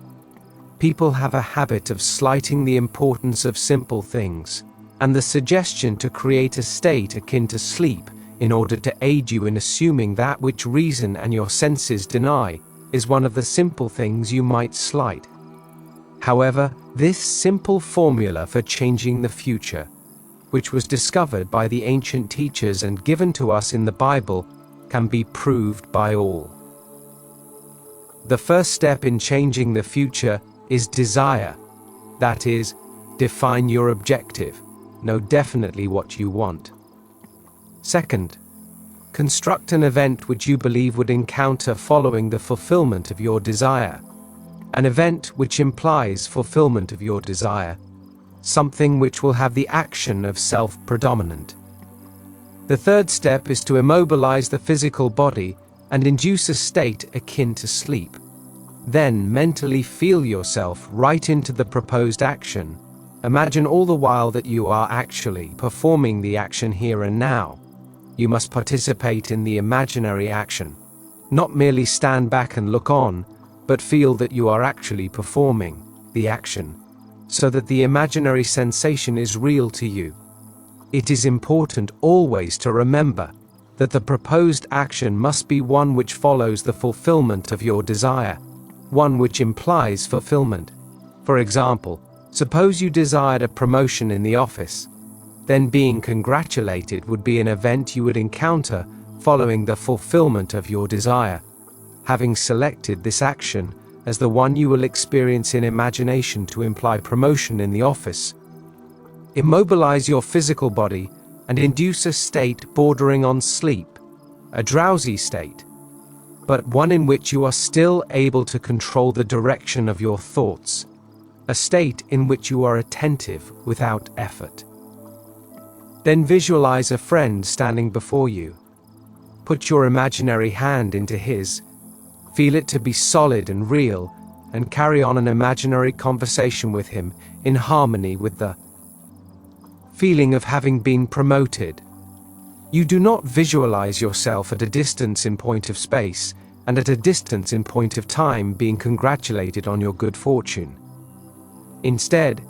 People have a habit of slighting the importance of simple things, and the suggestion to create a state akin to sleep in order to aid you in assuming that which reason and your senses deny is one of the simple things you might slight. However, this simple formula for changing the future, which was discovered by the ancient teachers and given to us in the Bible, can be proved by all. The first step in changing the future is desire. That is, define your objective. Know definitely what you want. Second, construct an event which you believe would encounter following the fulfillment of your desire. An event which implies fulfillment of your desire. Something which will have the action of self-predominant. The third step is to immobilize the physical body and induce a state akin to sleep. Then mentally feel yourself right into the proposed action. Imagine all the while that you are actually performing the action here and now. You must participate in the imaginary action. Not merely stand back and look on, but feel that you are actually performing the action, so that the imaginary sensation is real to you. It is important always to remember that the proposed action must be one which follows the fulfillment of your desire, one which implies fulfillment. For example, suppose you desired a promotion in the office. Then being congratulated would be an event you would encounter following the fulfillment of your desire. Having selected this action as the one you will experience in imagination to imply promotion in the office, immobilize your physical body and induce a state bordering on sleep, a drowsy state, but one in which you are still able to control the direction of your thoughts, a state in which you are attentive without effort. Then visualize a friend standing before you. Put your imaginary hand into his, feel it to be solid and real, and carry on an imaginary conversation with him in harmony with the feeling of having been promoted. You do not visualize yourself at a distance in point of space and at a distance in point of time being congratulated on your good fortune. Instead,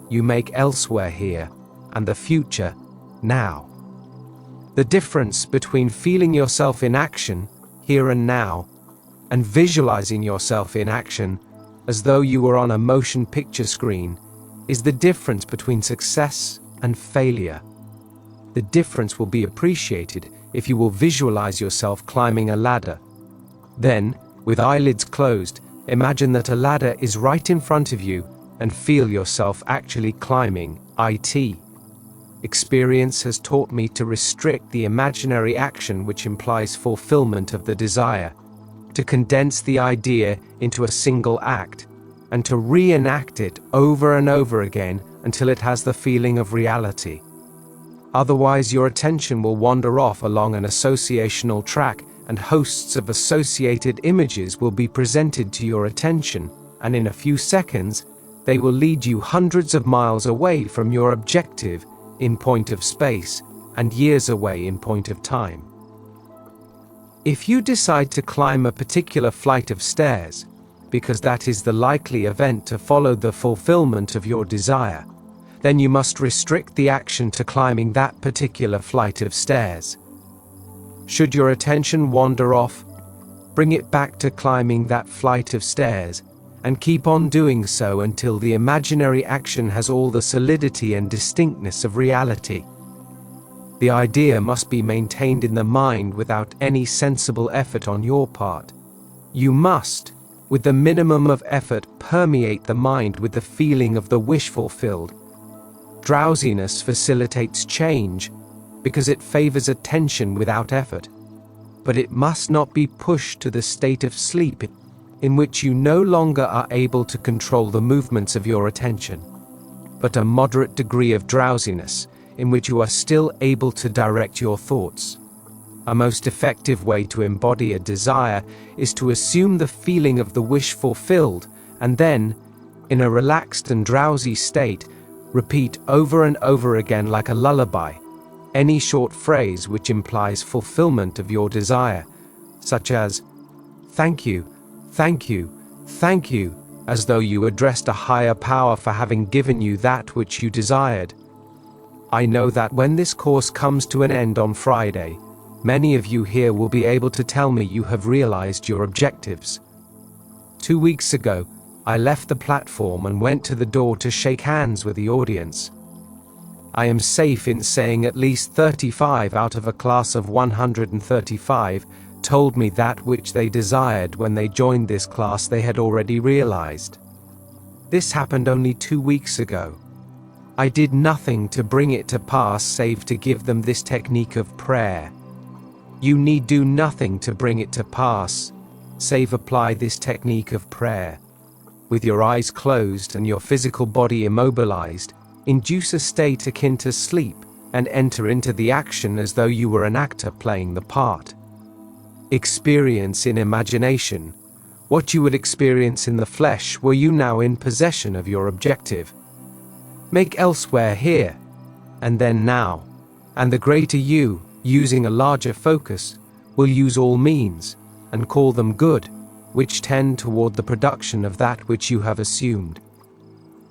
you make elsewhere here and the future now. The difference between feeling yourself in action, here and now, and visualizing yourself in action, as though you were on a motion picture screen, is the difference between success and failure. The difference will be appreciated if you will visualize yourself climbing a ladder. Then, with eyelids closed, imagine that a ladder is right in front of you and feel yourself actually climbing it. Experience has taught me to restrict the imaginary action which implies fulfillment of the desire. to condense the idea into a single act, and to reenact it over and over again until it has the feeling of reality. Otherwise, your attention will wander off along an associational track, and hosts of associated images will be presented to your attention, and in a few seconds, they will lead you hundreds of miles away from your objective in point of space, and years away in point of time. If you decide to climb a particular flight of stairs, because that is the likely event to follow the fulfillment of your desire, then you must restrict the action to climbing that particular flight of stairs. Should your attention wander off, bring it back to climbing that flight of stairs, and keep on doing so until the imaginary action has all the solidity and distinctness of reality. The idea must be maintained in the mind without any sensible effort on your part. You must, with the minimum of effort, permeate the mind with the feeling of the wish fulfilled. Drowsiness facilitates change because it favors attention without effort, but it must not be pushed to the state of sleep in which you no longer are able to control the movements of your attention, but a moderate degree of drowsiness in which you are still able to direct your thoughts. A most effective way to embody a desire is to assume the feeling of the wish fulfilled, and then, in a relaxed and drowsy state, repeat over and over again like a lullaby any short phrase which implies fulfillment of your desire, such as, "Thank you, thank you, thank you," as though you addressed a higher power for having given you that which you desired. I know that when this course comes to an end on Friday, many of you here will be able to tell me you have realized your objectives. 2 weeks ago, I left the platform and went to the door to shake hands with the audience. I am safe in saying at least 35 out of a class of 135 told me that which they desired when they joined this class they had already realized. This happened only 2 weeks ago. I did nothing to bring it to pass save to give them this technique of prayer. You need do nothing to bring it to pass, save apply this technique of prayer. With your eyes closed and your physical body immobilized, induce a state akin to sleep and enter into the action as though you were an actor playing the part. Experience in imagination what you would experience in the flesh were you now in possession of your objective. Make elsewhere here, and then now, and the greater you, using a larger focus, will use all means, and call them good, which tend toward the production of that which you have assumed.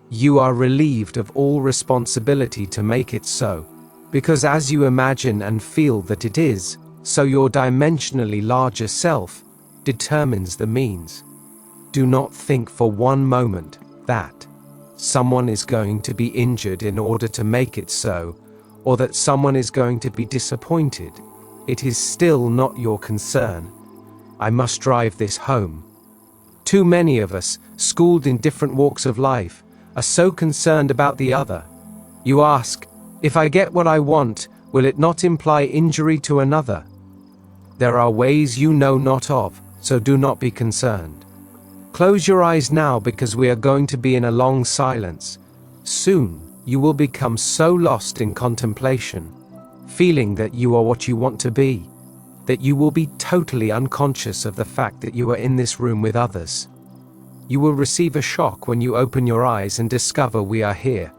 You are relieved of all responsibility to make it so, because as you imagine and feel that it is, so your dimensionally larger self determines the means. Do not think for one moment that someone is going to be injured in order to make it so, or that someone is going to be disappointed. It is still not your concern. I must drive this home. Too many of us, schooled in different walks of life, are so concerned about the other. You ask, if I get what I want, will it not imply injury to another? There are ways you know not of, so do not be concerned. Close your eyes now because we are going to be in a long silence. Soon, you will become so lost in contemplation, feeling that you are what you want to be, that you will be totally unconscious of the fact that you are in this room with others. You will receive a shock when you open your eyes and discover we are here.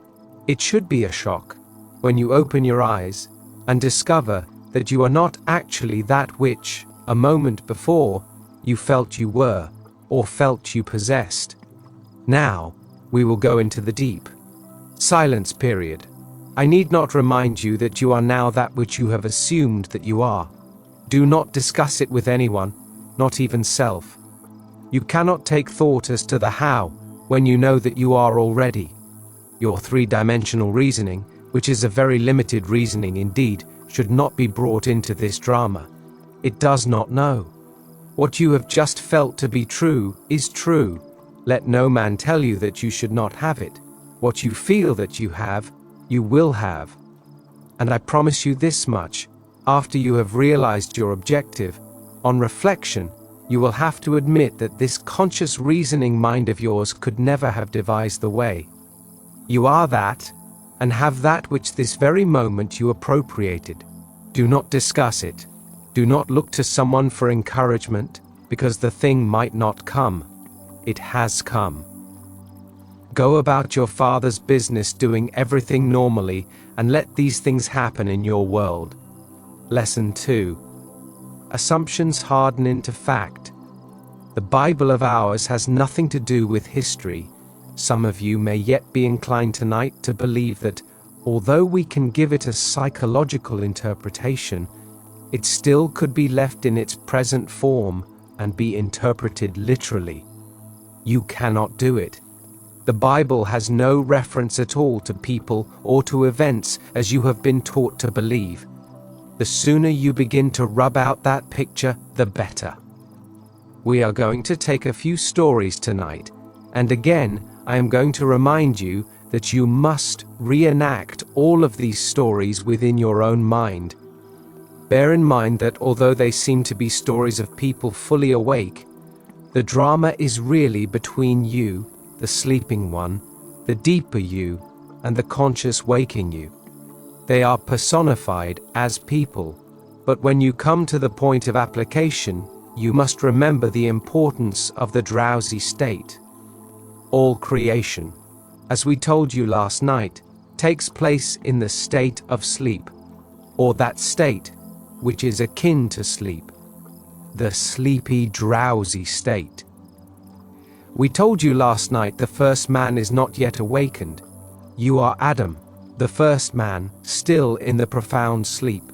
It should be a shock when you open your eyes and discover that you are not actually that which, a moment before, you felt you were, or felt you possessed. Now, we will go into the deep silence period. I need not remind you that you are now that which you have assumed that you are. Do not discuss it with anyone, not even self. You cannot take thought as to the how when you know that you are already. Your three-dimensional reasoning, which is a very limited reasoning indeed, should not be brought into this drama. It does not know. What you have just felt to be true is true. Let no man tell you that you should not have it. What you feel that you have, you will have. And I promise you this much, after you have realized your objective, on reflection, you will have to admit that this conscious reasoning mind of yours could never have devised the way. You are that, and have that which this very moment you appropriated. Do not discuss it. Do not look to someone for encouragement, because the thing might not come. It has come. Go about your Father's business doing everything normally, and let these things happen in your world. Lesson 2. Assumptions harden into fact. The Bible of ours has nothing to do with history. Some of you may yet be inclined tonight to believe that, although we can give it a psychological interpretation, it still could be left in its present form and be interpreted literally. You cannot do it. The Bible has no reference at all to people or to events as you have been taught to believe. The sooner you begin to rub out that picture, the better. We are going to take a few stories tonight, and again, I am going to remind you that you must reenact all of these stories within your own mind. Bear in mind that although they seem to be stories of people fully awake, the drama is really between you, the sleeping one, the deeper you, and the conscious waking you. They are personified as people, but when you come to the point of application, you must remember the importance of the drowsy state. All creation, as we told you last night, takes place in the state of sleep, or that state which is akin to sleep, the sleepy, drowsy state. We told you last night the first man is not yet awakened. You are Adam, the first man, still in the profound sleep.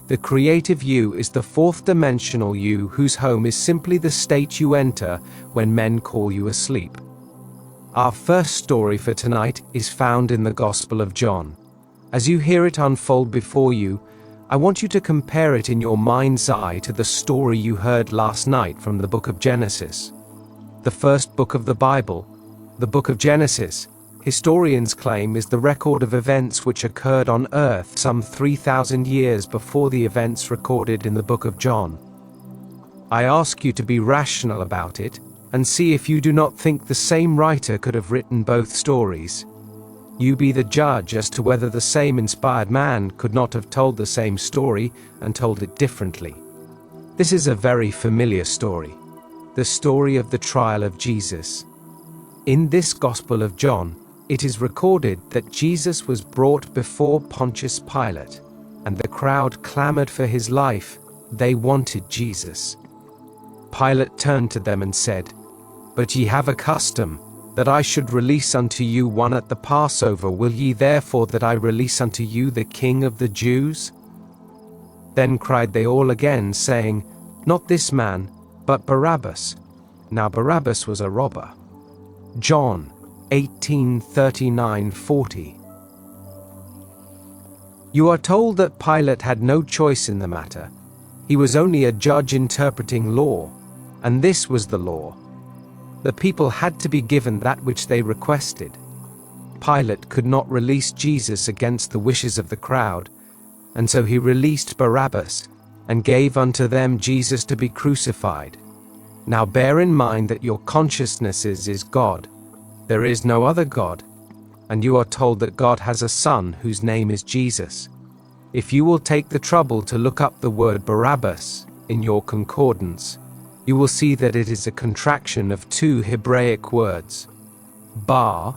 The creative you is the fourth dimensional you whose home is simply the state you enter when men call you asleep. Our first story for tonight is found in the Gospel of John. As you hear it unfold before you, I want you to compare it in your mind's eye to the story you heard last night from the book of Genesis. The first book of the Bible, the book of Genesis, historians claim is the record of events which occurred on earth some 3,000 years before the events recorded in the book of John. I ask you to be rational about it and see if you do not think the same writer could have written both stories. You be the judge as to whether the same inspired man could not have told the same story and told it differently. This is a very familiar story, the story of the trial of Jesus. In this Gospel of John, it is recorded that Jesus was brought before Pontius Pilate, and the crowd clamored for his life. They wanted Jesus. Pilate turned to them and said, "But ye have a custom, that I should release unto you one at the Passover. Will ye therefore that I release unto you the King of the Jews?" Then cried they all again, saying, "Not this man, but Barabbas." Now Barabbas was a robber. John 18:39-40. You are told that Pilate had no choice in the matter. He was only a judge interpreting law, and this was the law. The people had to be given that which they requested. Pilate could not release Jesus against the wishes of the crowd, and so he released Barabbas, and gave unto them Jesus to be crucified. Now bear in mind that your consciousness is God. There is no other God, and you are told that God has a son whose name is Jesus. If you will take the trouble to look up the word Barabbas in your concordance, you will see that it is a contraction of two Hebraic words, Bar,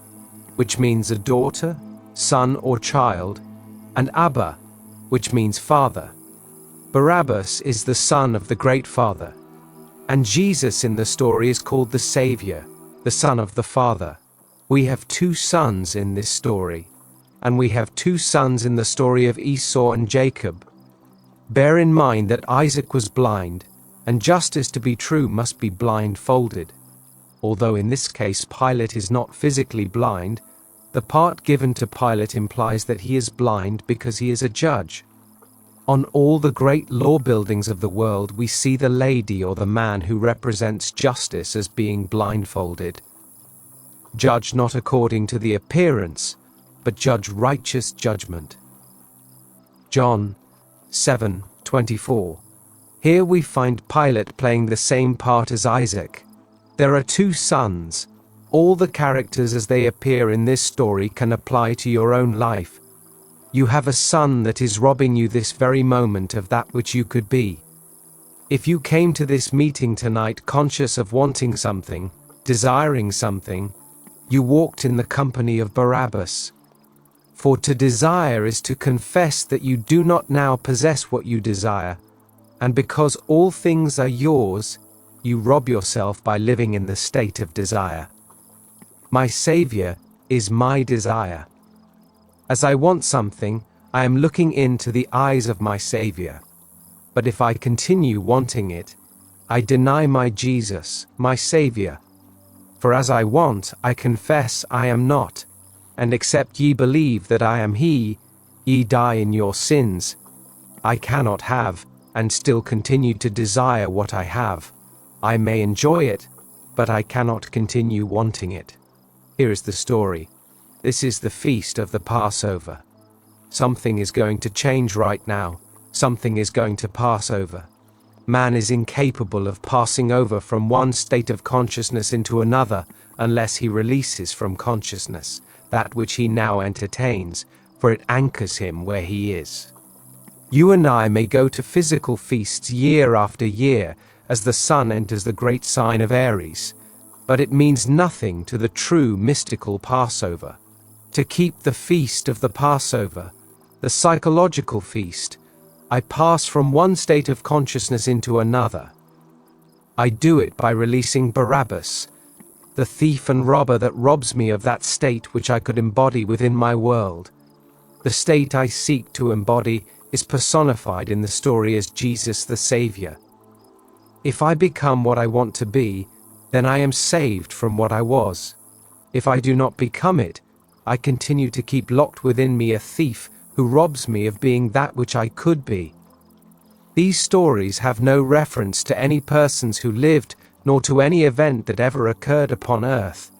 which means a daughter, son or child, and Abba, which means father. Barabbas is the son of the great Father, and Jesus in the story is called the Savior, the Son of the Father. We have two sons in this story, and we have two sons in the story of Esau and Jacob. Bear in mind that Isaac was blind, and justice to be true must be blindfolded. Although in this case Pilate is not physically blind, the part given to Pilate implies that he is blind because he is a judge. On all the great law buildings of the world we see the lady or the man who represents justice as being blindfolded. Judge not according to the appearance, but judge righteous judgment. John 7:24. Here we find Pilate playing the same part as Isaac. There are two sons. All the characters as they appear in this story can apply to your own life. You have a son that is robbing you this very moment of that which you could be. If you came to this meeting tonight conscious of wanting something, desiring something, you walked in the company of Barabbas. For to desire is to confess that you do not now possess what you desire, and because all things are yours, you rob yourself by living in the state of desire. My Savior is my desire. As I want something, I am looking into the eyes of my Savior. But if I continue wanting it, I deny my Jesus, my Savior. For as I want, I confess I am not, and except ye believe that I am He, ye die in your sins. I cannot have, and still continue to desire what I have. I may enjoy it, but I cannot continue wanting it. Here is the story. This is the feast of the Passover. Something is going to change right now. Something is going to pass over. Man is incapable of passing over from one state of consciousness into another unless he releases from consciousness that which he now entertains, for it anchors him where he is. You and I may go to physical feasts year after year as the sun enters the great sign of Aries, but it means nothing to the true mystical Passover. To keep the feast of the Passover, the psychological feast, I pass from one state of consciousness into another. I do it by releasing Barabbas, the thief and robber that robs me of that state which I could embody within my world. The state I seek to embody is personified in the story as Jesus the Savior. If I become what I want to be, then I am saved from what I was. If I do not become it, I continue to keep locked within me a thief who robs me of being that which I could be. These stories have no reference to any persons who lived, nor to any event that ever occurred upon earth.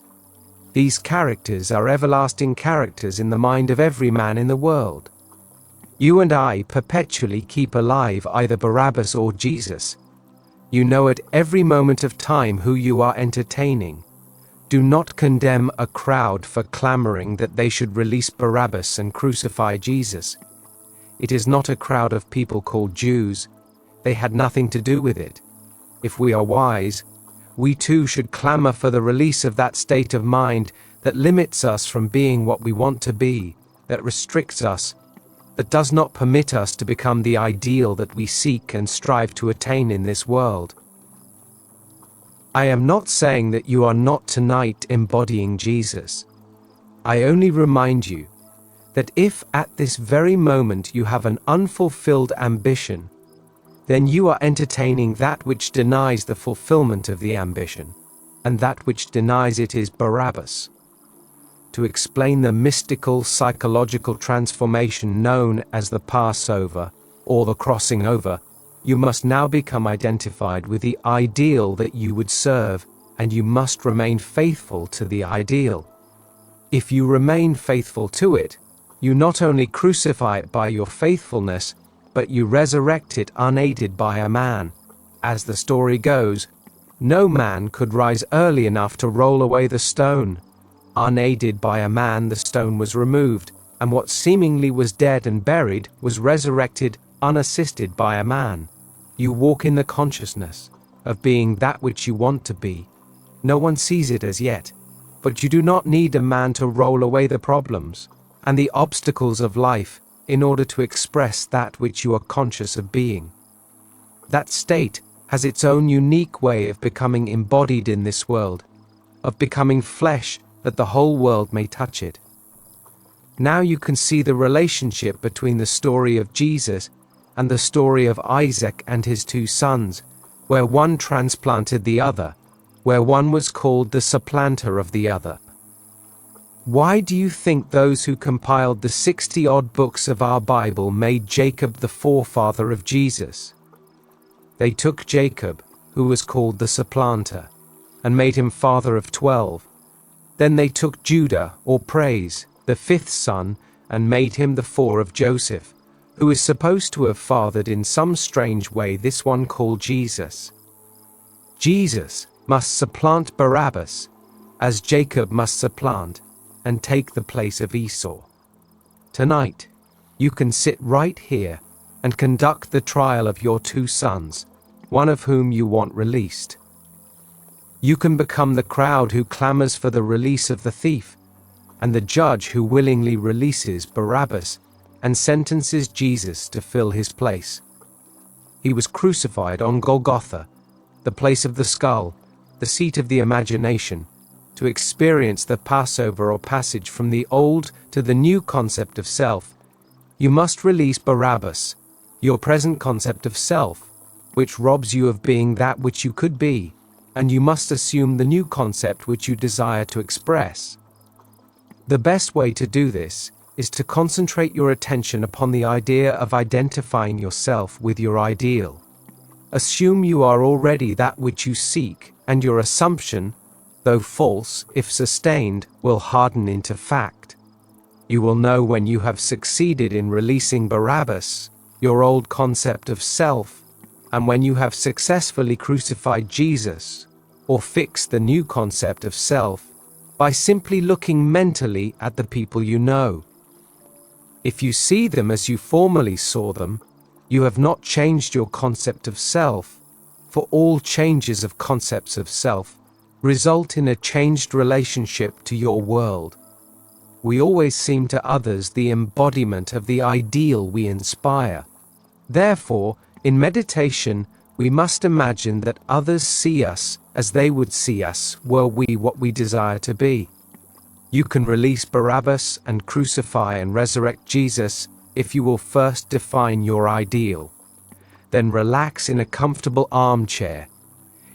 These characters are everlasting characters in the mind of every man in the world. You and I perpetually keep alive either Barabbas or Jesus. You know at every moment of time who you are entertaining. Do not condemn a crowd for clamoring that they should release Barabbas and crucify Jesus. It is not a crowd of people called Jews. They had nothing to do with it. If we are wise, we too should clamor for the release of that state of mind that limits us from being what we want to be, that restricts us, that does not permit us to become the ideal that we seek and strive to attain in this world. I am not saying that you are not tonight embodying Jesus. I only remind you that if at this very moment you have an unfulfilled ambition, then you are entertaining that which denies the fulfillment of the ambition, and that which denies it is Barabbas. To explain the mystical psychological transformation known as the Passover, or the crossing over, you must now become identified with the ideal that you would serve, and you must remain faithful to the ideal. If you remain faithful to it, you not only crucify it by your faithfulness, but you resurrect it unaided by a man. As the story goes, no man could rise early enough to roll away the stone. Unaided by a man, the stone was removed, and what seemingly was dead and buried was resurrected unassisted by a man. You walk in the consciousness of being that which you want to be. No one sees it as yet, but you do not need a man to roll away the problems and the obstacles of life in order to express that which you are conscious of being. That state has its own unique way of becoming embodied in this world, of becoming flesh that the whole world may touch it. Now you can see the relationship between the story of Jesus and the story of Isaac and his two sons, where one transplanted the other, where one was called the supplanter of the other. Why do you think those who compiled the 60-odd books of our Bible made Jacob the forefather of Jesus? They took Jacob, who was called the supplanter, and made him father of 12. Then they took Judah, or Praise, the fifth son, and made him the fore of Joseph, who is supposed to have fathered in some strange way this one called Jesus. Jesus must supplant Barabbas, as Jacob must supplant and take the place of Esau. Tonight, you can sit right here and conduct the trial of your two sons, one of whom you want released. You can become the crowd who clamors for the release of the thief, and the judge who willingly releases Barabbas and sentences Jesus to fill his place. He was crucified on Golgotha, the place of the skull, the seat of the imagination, to experience the Passover or passage from the old to the new concept of self. You must release Barabbas, your present concept of self, which robs you of being that which you could be, and you must assume the new concept which you desire to express. The best way to do this is to concentrate your attention upon the idea of identifying yourself with your ideal. Assume you are already that which you seek, and your assumption, though false, if sustained, will harden into fact. You will know when you have succeeded in releasing Barabbas, your old concept of self, and when you have successfully crucified Jesus, or fixed the new concept of self, by simply looking mentally at the people you know. If you see them as you formerly saw them, you have not changed your concept of self, for all changes of concepts of self result in a changed relationship to your world. We always seem to others the embodiment of the ideal we inspire. Therefore, in meditation, we must imagine that others see us as they would see us were we what we desire to be. You can release Barabbas and crucify and resurrect Jesus if you will first define your ideal. Then relax in a comfortable armchair.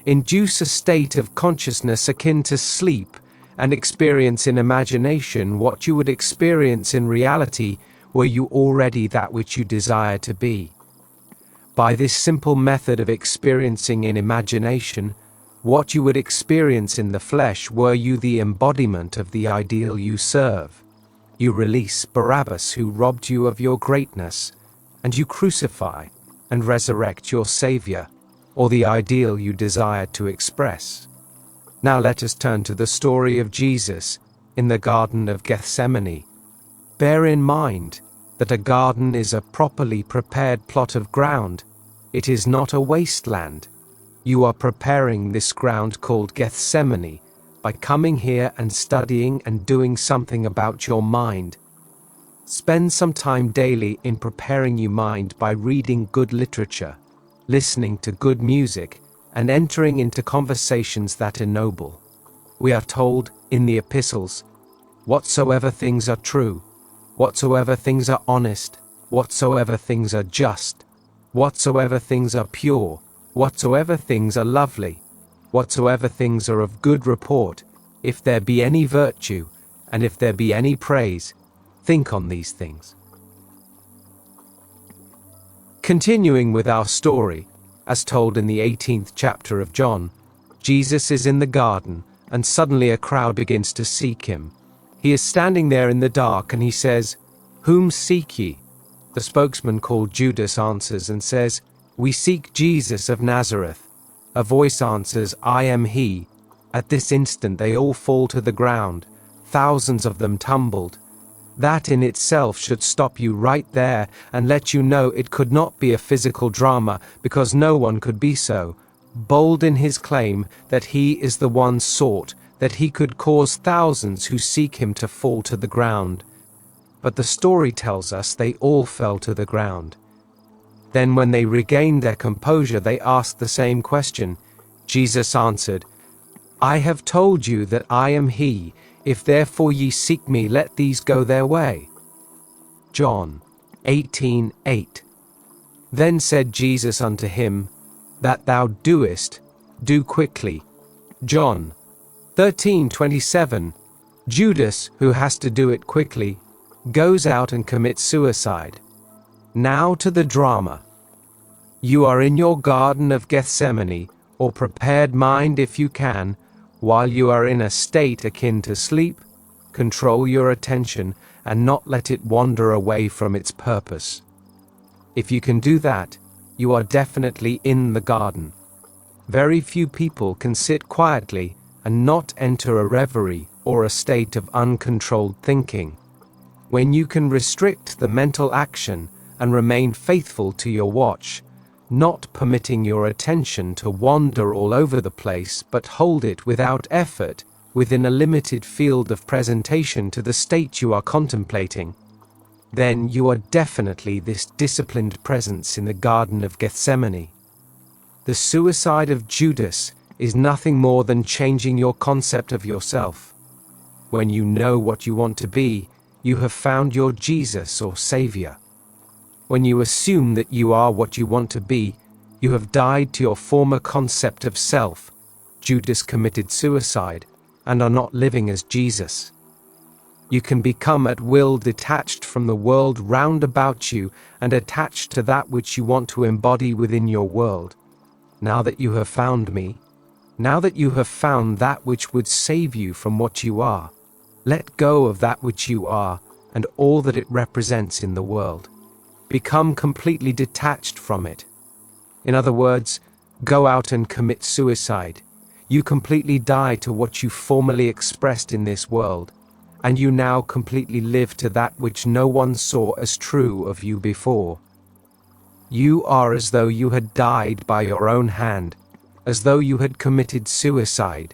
Induce a state of consciousness akin to sleep and experience in imagination what you would experience in reality were you already that which you desire to be. By this simple method of experiencing in imagination what you would experience in the flesh were you the embodiment of the ideal you serve, you release Barabbas who robbed you of your greatness, and you crucify and resurrect your Savior, or the ideal you desired to express. Now let us turn to the story of Jesus in the Garden of Gethsemane. Bear in mind that a garden is a properly prepared plot of ground. It is not a wasteland. You are preparing this ground called Gethsemane by coming here and studying and doing something about your mind. Spend some time daily in preparing your mind by reading good literature, listening to good music, and entering into conversations that ennoble. We are told in the epistles, whatsoever things are true, whatsoever things are honest, whatsoever things are just, whatsoever things are pure, whatsoever things are lovely, whatsoever things are of good report, if there be any virtue, and if there be any praise, think on these things. Continuing with our story, as told in the 18th chapter of John, Jesus is in the garden, and suddenly a crowd begins to seek him. He is standing there in the dark, and he says, "Whom seek ye?" The spokesman called Judas answers and says, "We seek Jesus of Nazareth." A voice answers, "I am he." At this instant they all fall to the ground, thousands of them tumbled. That in itself should stop you right there and let you know it could not be a physical drama, because no one could be so bold in his claim that he is the one sought, that he could cause thousands who seek him to fall to the ground. But the story tells us they all fell to the ground. Then when they regained their composure, they asked the same question. Jesus answered, "I have told you that I am he. If therefore ye seek me, let these go their way." John 18:8. Then said Jesus unto him, "That thou doest, do quickly." John 13:27. Judas, who has to do it quickly, goes out and commits suicide. Now to the drama. You are in your Garden of Gethsemane, or prepared mind if you can. While you are in a state akin to sleep, control your attention and not let it wander away from its purpose. If you can do that, you are definitely in the garden. Very few people can sit quietly and not enter a reverie or a state of uncontrolled thinking. When you can restrict the mental action and remain faithful to your watch, not permitting your attention to wander all over the place but hold it without effort within a limited field of presentation to the state you are contemplating, then you are definitely this disciplined presence in the Garden of Gethsemane. The suicide of Judas is nothing more than changing your concept of yourself. When you know what you want to be, you have found your Jesus or Savior. When you assume that you are what you want to be, you have died to your former concept of self. Judas committed suicide, and are not living as Jesus. You can become at will detached from the world round about you and attached to that which you want to embody within your world. Now that you have found me, now that you have found that which would save you from what you are, let go of that which you are and all that it represents in the world. Become completely detached from it. In other words, go out and commit suicide. You completely die to what you formerly expressed in this world, and you now completely live to that which no one saw as true of you before. You are as though you had died by your own hand, as though you had committed suicide.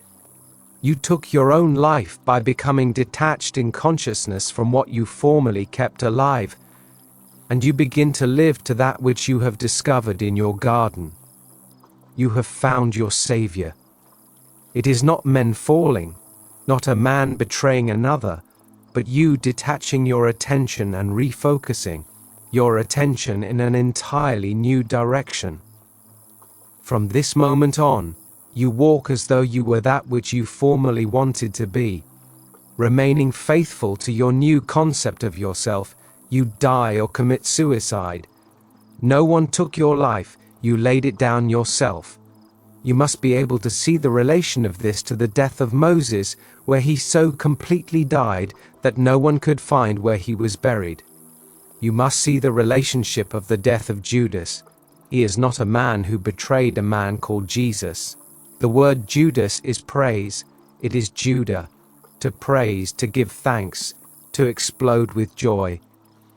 You took your own life by becoming detached in consciousness from what you formerly kept alive, and you begin to live to that which you have discovered in your garden. You have found your Savior. It is not men falling, not a man betraying another, but you detaching your attention and refocusing your attention in an entirely new direction. From this moment on, you walk as though you were that which you formerly wanted to be. Remaining faithful to your new concept of yourself, you die or commit suicide. No one took your life, you laid it down yourself. You must be able to see the relation of this to the death of Moses, where he so completely died that no one could find where he was buried. You must see the relationship of the death of Judas. He is not a man who betrayed a man called Jesus. The word Judas is praise. It is Judah. To praise, to give thanks, to explode with joy.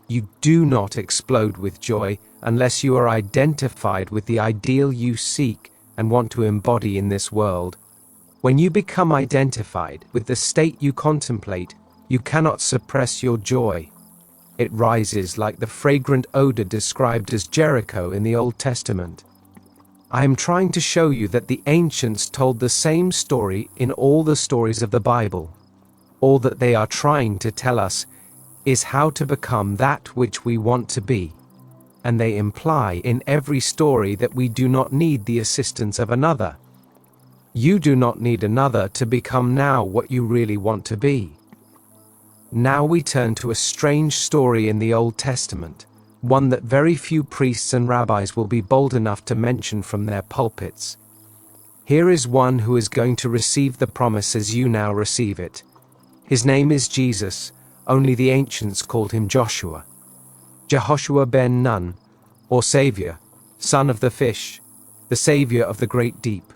You do not explode with joy unless you are identified with the ideal you seek and want to embody in this world. When you become identified with the state you contemplate, you cannot suppress your joy. It rises like the fragrant odor described as Jericho in the Old Testament. I am trying to show you that the ancients told the same story in all the stories of the Bible. All that they are trying to tell us is how to become that which we want to be. And they imply in every story that we do not need the assistance of another. You do not need another to become now what you really want to be. Now we turn to a strange story in the Old Testament, one that very few priests and rabbis will be bold enough to mention from their pulpits. Here is one who is going to receive the promise as you now receive it. His name is Jesus, only the ancients called him Joshua. Jehoshua ben Nun, or Savior, son of the fish, the Savior of the great deep.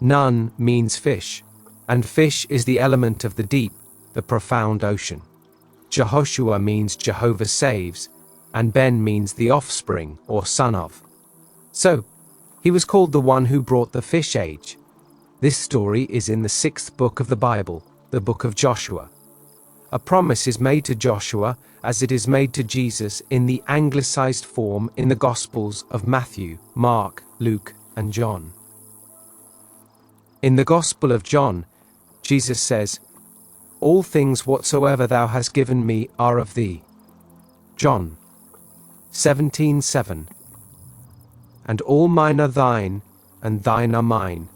Nun means fish, and fish is the element of the deep, the profound ocean. Jehoshua means Jehovah saves, and Ben means the offspring or son of. So, he was called the one who brought the fish age. This story is in the 6th book of the Bible, the book of Joshua. A promise is made to Joshua as it is made to Jesus in the anglicized form in the Gospels of Matthew, Mark, Luke, and John. In the Gospel of John, Jesus says, "All things whatsoever thou hast given me are of thee." John 17:7. "And all mine are thine, and thine are mine."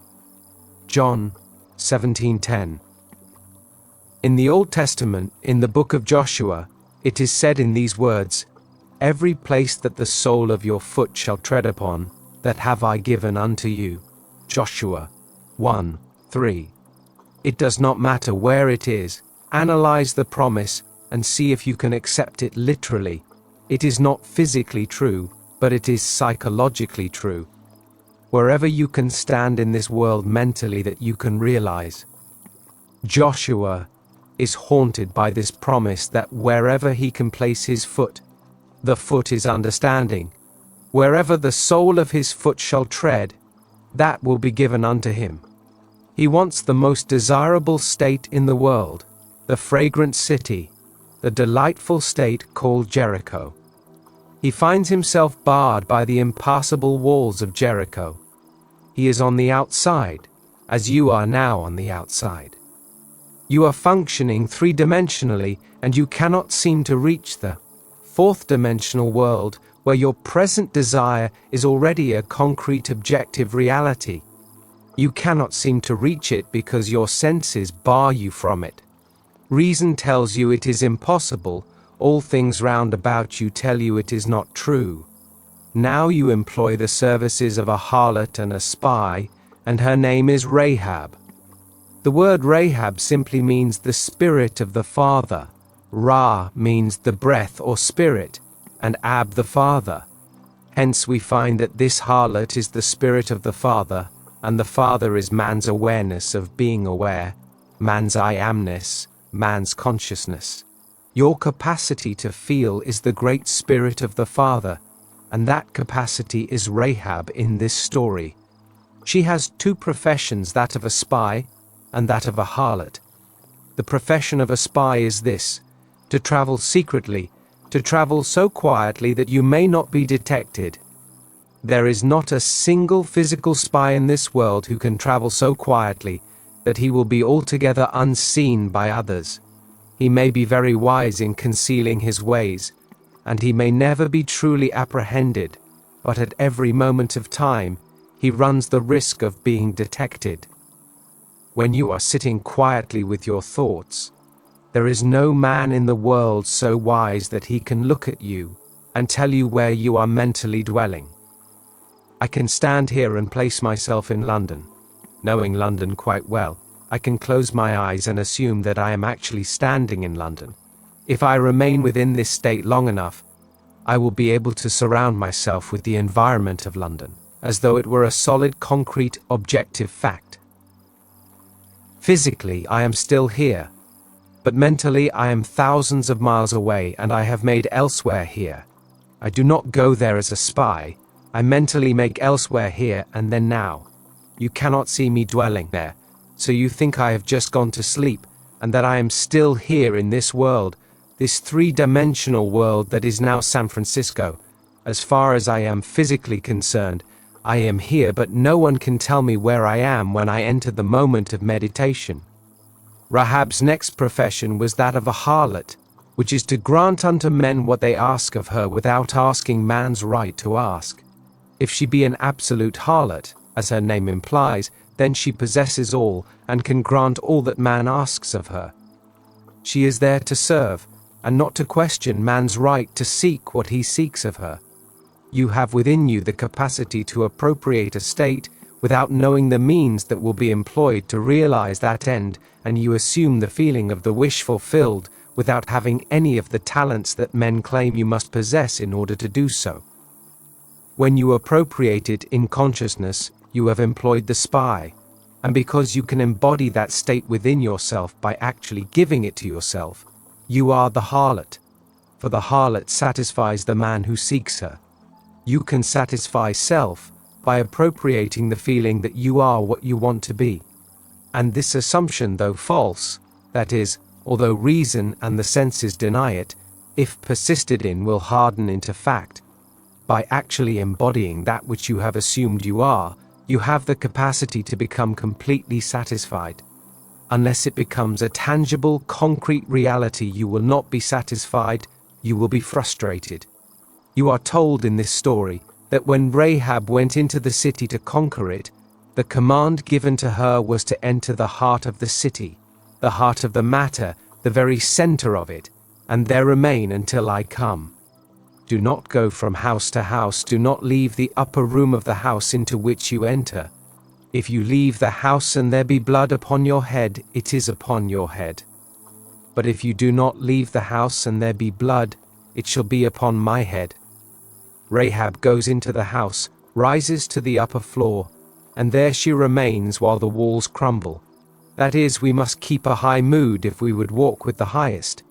John 17:10. In the Old Testament, in the book of Joshua, it is said in these words, "Every place that the sole of your foot shall tread upon, that have I given unto you." Joshua 1:3. It does not matter where it is, analyze the promise and see if you can accept it literally. It is not physically true, but it is psychologically true. Wherever you can stand in this world mentally that you can realize. Joshua is haunted by this promise that wherever he can place his foot, the foot is understanding. Wherever the sole of his foot shall tread, that will be given unto him. He wants the most desirable state in the world, the fragrant city, the delightful state called Jericho. He finds himself barred by the impassable walls of Jericho. He is on the outside, as you are now on the outside. You are functioning three-dimensionally, and you cannot seem to reach the fourth-dimensional world, where your present desire is already a concrete objective reality. You cannot seem to reach it because your senses bar you from it. Reason tells you it is impossible. All things round about you tell you it is not true. Now you employ the services of a harlot and a spy, and her name is Rahab. The word Rahab simply means the spirit of the Father. Ra means the breath or spirit, and Ab the Father. Hence we find that this harlot is the spirit of the Father, and the Father is man's awareness of being aware, man's I amness, man's consciousness. Your capacity to feel is the great spirit of the Father, and that capacity is Rahab in this story. She has two professions, that of a spy and that of a harlot. The profession of a spy is this: to travel secretly, to travel so quietly that you may not be detected. There is not a single physical spy in this world who can travel so quietly that he will be altogether unseen by others. He may be very wise in concealing his ways, and he may never be truly apprehended, but at every moment of time, he runs the risk of being detected. When you are sitting quietly with your thoughts, there is no man in the world so wise that he can look at you and tell you where you are mentally dwelling. I can stand here and place myself in London. Knowing London quite well, I can close my eyes and assume that I am actually standing in London. If I remain within this state long enough, I will be able to surround myself with the environment of London, as though it were a solid, concrete, objective fact. Physically, I am still here, but mentally I am thousands of miles away, and I have made elsewhere here. I do not go there as a spy. I mentally make elsewhere here and then now. You cannot see me dwelling there, so you think I have just gone to sleep, and that I am still here in this world, this three-dimensional world that is now San Francisco. As far as I am physically concerned, I am here, but no one can tell me where I am when I enter the moment of meditation. Rahab's next profession was that of a harlot, which is to grant unto men what they ask of her without asking man's right to ask. If she be an absolute harlot, as her name implies, then she possesses all and can grant all that man asks of her. She is there to serve, and not to question man's right to seek what he seeks of her. You have within you the capacity to appropriate a state without knowing the means that will be employed to realize that end, and you assume the feeling of the wish fulfilled without having any of the talents that men claim you must possess in order to do so. When you appropriate it in consciousness, you have employed the spy, and because you can embody that state within yourself by actually giving it to yourself, you are the harlot. For the harlot satisfies the man who seeks her. You can satisfy self by appropriating the feeling that you are what you want to be. And this assumption, though false, that is, although reason and the senses deny it, if persisted in, will harden into fact. By actually embodying that which you have assumed you are, you have the capacity to become completely satisfied. Unless it becomes a tangible, concrete reality, you will not be satisfied, you will be frustrated. You are told in this story that when Rahab went into the city to conquer it, the command given to her was to enter the heart of the city, the heart of the matter, the very center of it, and there remain until I come. Do not go from house to house, do not leave the upper room of the house into which you enter. If you leave the house and there be blood upon your head, it is upon your head. But if you do not leave the house and there be blood, it shall be upon my head." Rahab goes into the house, rises to the upper floor, and there she remains while the walls crumble. That is, we must keep a high mood if we would walk with the highest.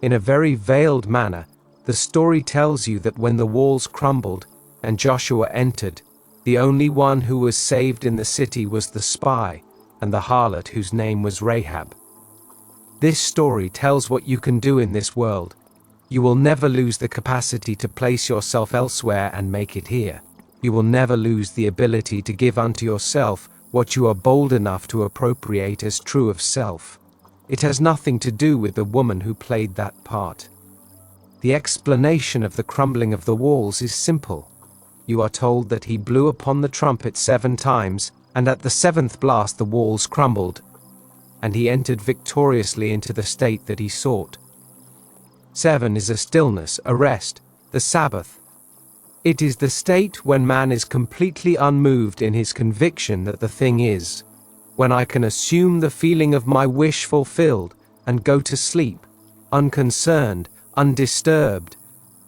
In a very veiled manner, the story tells you that when the walls crumbled and Joshua entered, the only one who was saved in the city was the spy and the harlot whose name was Rahab. This story tells what you can do in this world. You will never lose the capacity to place yourself elsewhere and make it here. You will never lose the ability to give unto yourself what you are bold enough to appropriate as true of self. It has nothing to do with the woman who played that part. The explanation of the crumbling of the walls is simple. You are told that he blew upon the trumpet 7 times, and at the 7th blast the walls crumbled, and he entered victoriously into the state that he sought. 7 is a stillness, a rest, the Sabbath. It is the state when man is completely unmoved in his conviction that the thing is, when I can assume the feeling of my wish fulfilled and go to sleep, unconcerned, undisturbed.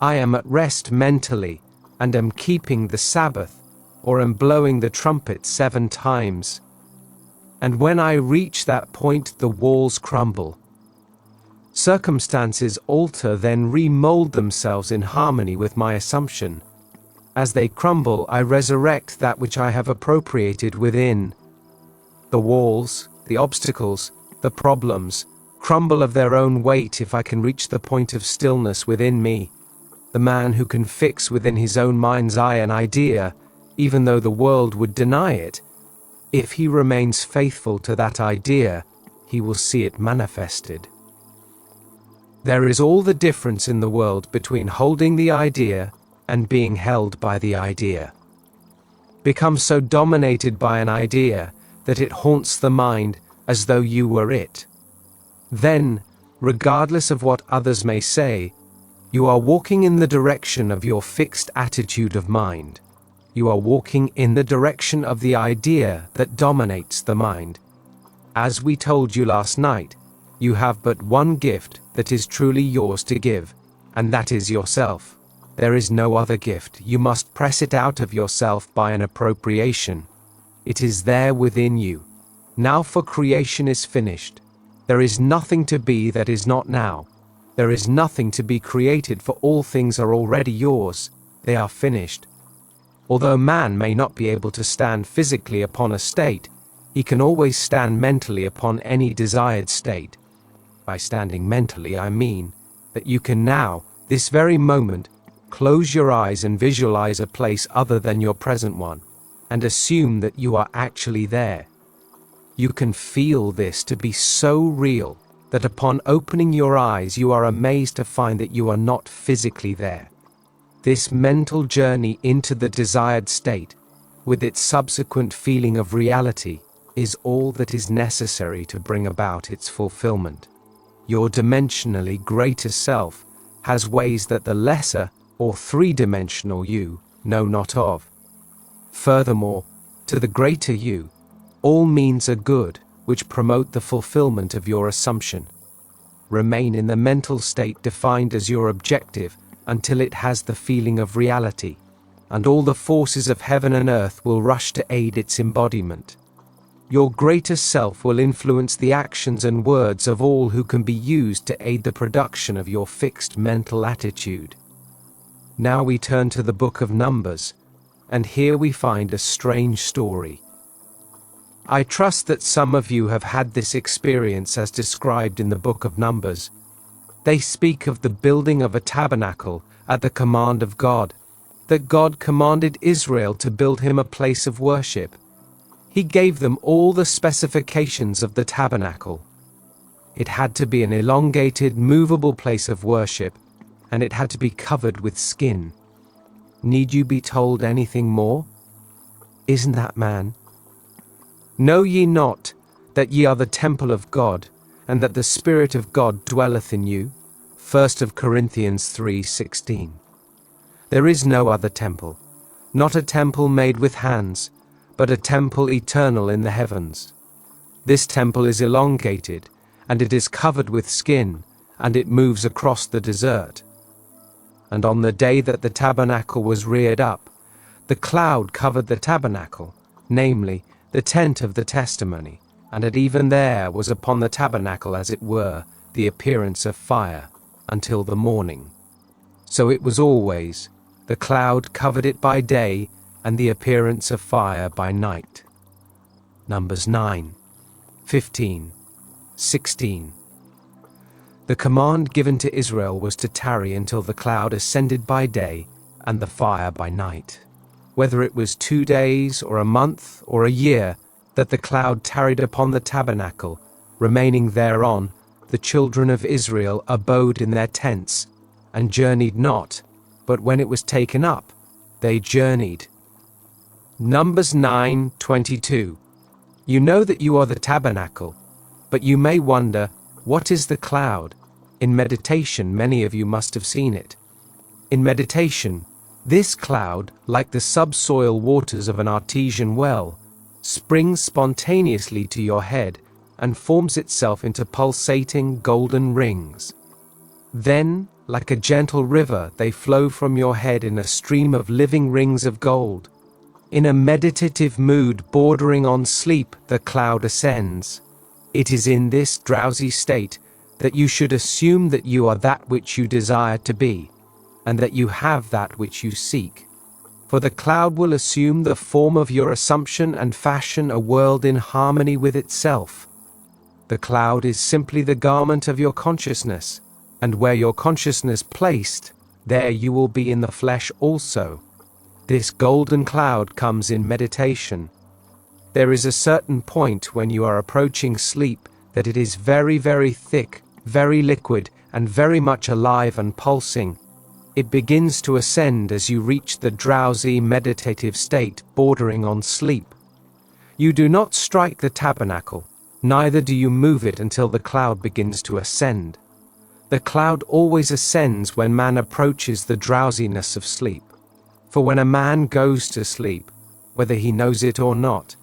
I am at rest mentally and am keeping the Sabbath, or am blowing the trumpet 7 times. And when I reach that point, the walls crumble. Circumstances alter, then remold themselves in harmony with my assumption. As they crumble, I resurrect that which I have appropriated within. The walls, the obstacles, the problems, crumble of their own weight if I can reach the point of stillness within me. The man who can fix within his own mind's eye an idea, even though the world would deny it, if he remains faithful to that idea, he will see it manifested. There is all the difference in the world between holding the idea and being held by the idea. Become so dominated by an idea that it haunts the mind as though you were it. Then, regardless of what others may say, you are walking in the direction of your fixed attitude of mind. You are walking in the direction of the idea that dominates the mind. As we told you last night, you have but one gift that is truly yours to give, and that is yourself. There is no other gift. You must press it out of yourself by an appropriation. It is there within you. Now, for creation is finished. There is nothing to be that is not now. There is nothing to be created, for all things are already yours. They are finished. Although man may not be able to stand physically upon a state, he can always stand mentally upon any desired state. By standing mentally, I mean that you can now, this very moment, close your eyes and visualize a place other than your present one, and assume that you are actually there. You can feel this to be so real that upon opening your eyes you are amazed to find that you are not physically there. This mental journey into the desired state, with its subsequent feeling of reality, is all that is necessary to bring about its fulfillment. Your dimensionally greater self has ways that the lesser or 3-dimensional you know not of. Furthermore, to the greater you, all means are good, which promote the fulfillment of your assumption. Remain in the mental state defined as your objective until it has the feeling of reality, and all the forces of heaven and earth will rush to aid its embodiment. Your greater self will influence the actions and words of all who can be used to aid the production of your fixed mental attitude. Now we turn to the book of Numbers, and here we find a strange story. I trust that some of you have had this experience as described in the book of Numbers. They speak of the building of a tabernacle at the command of God, that God commanded Israel to build him a place of worship. He gave them all the specifications of the tabernacle. It had to be an elongated, movable place of worship, and it had to be covered with skin. Need you be told anything more? Isn't that man? Know ye not that ye are the temple of God, and that the Spirit of God dwelleth in you? 1 Corinthians 3:16. There is no other temple, not a temple made with hands, but a temple eternal in the heavens. This temple is elongated, and it is covered with skin, and it moves across the desert. And on the day that the tabernacle was reared up, the cloud covered the tabernacle, namely, the tent of the testimony, and it even there was upon the tabernacle, as it were, the appearance of fire, until the morning. So it was always, the cloud covered it by day, and the appearance of fire by night. Numbers 9, 15, 16. The command given to Israel was to tarry until the cloud ascended by day and the fire by night. Whether it was 2 days or a month or a year that the cloud tarried upon the tabernacle, remaining thereon, the children of Israel abode in their tents, and journeyed not, but when it was taken up, they journeyed. Numbers 9:22. You know that you are the tabernacle, but you may wonder, what is the cloud? In meditation, many of you must have seen it. In meditation, this cloud, like the subsoil waters of an artesian well, springs spontaneously to your head and forms itself into pulsating golden rings. Then, like a gentle river, they flow from your head in a stream of living rings of gold. In a meditative mood bordering on sleep, the cloud ascends. It is in this drowsy state that you should assume that you are that which you desire to be, and that you have that which you seek. For the cloud will assume the form of your assumption and fashion a world in harmony with itself. The cloud is simply the garment of your consciousness, and where your consciousness placed, there you will be in the flesh also. This golden cloud comes in meditation. There is a certain point when you are approaching sleep that it is very, very thick, very liquid, and very much alive and pulsing. It begins to ascend as you reach the drowsy, meditative state bordering on sleep. You do not strike the tabernacle, neither do you move it until the cloud begins to ascend. The cloud always ascends when man approaches the drowsiness of sleep. For when a man goes to sleep, whether he knows it or not,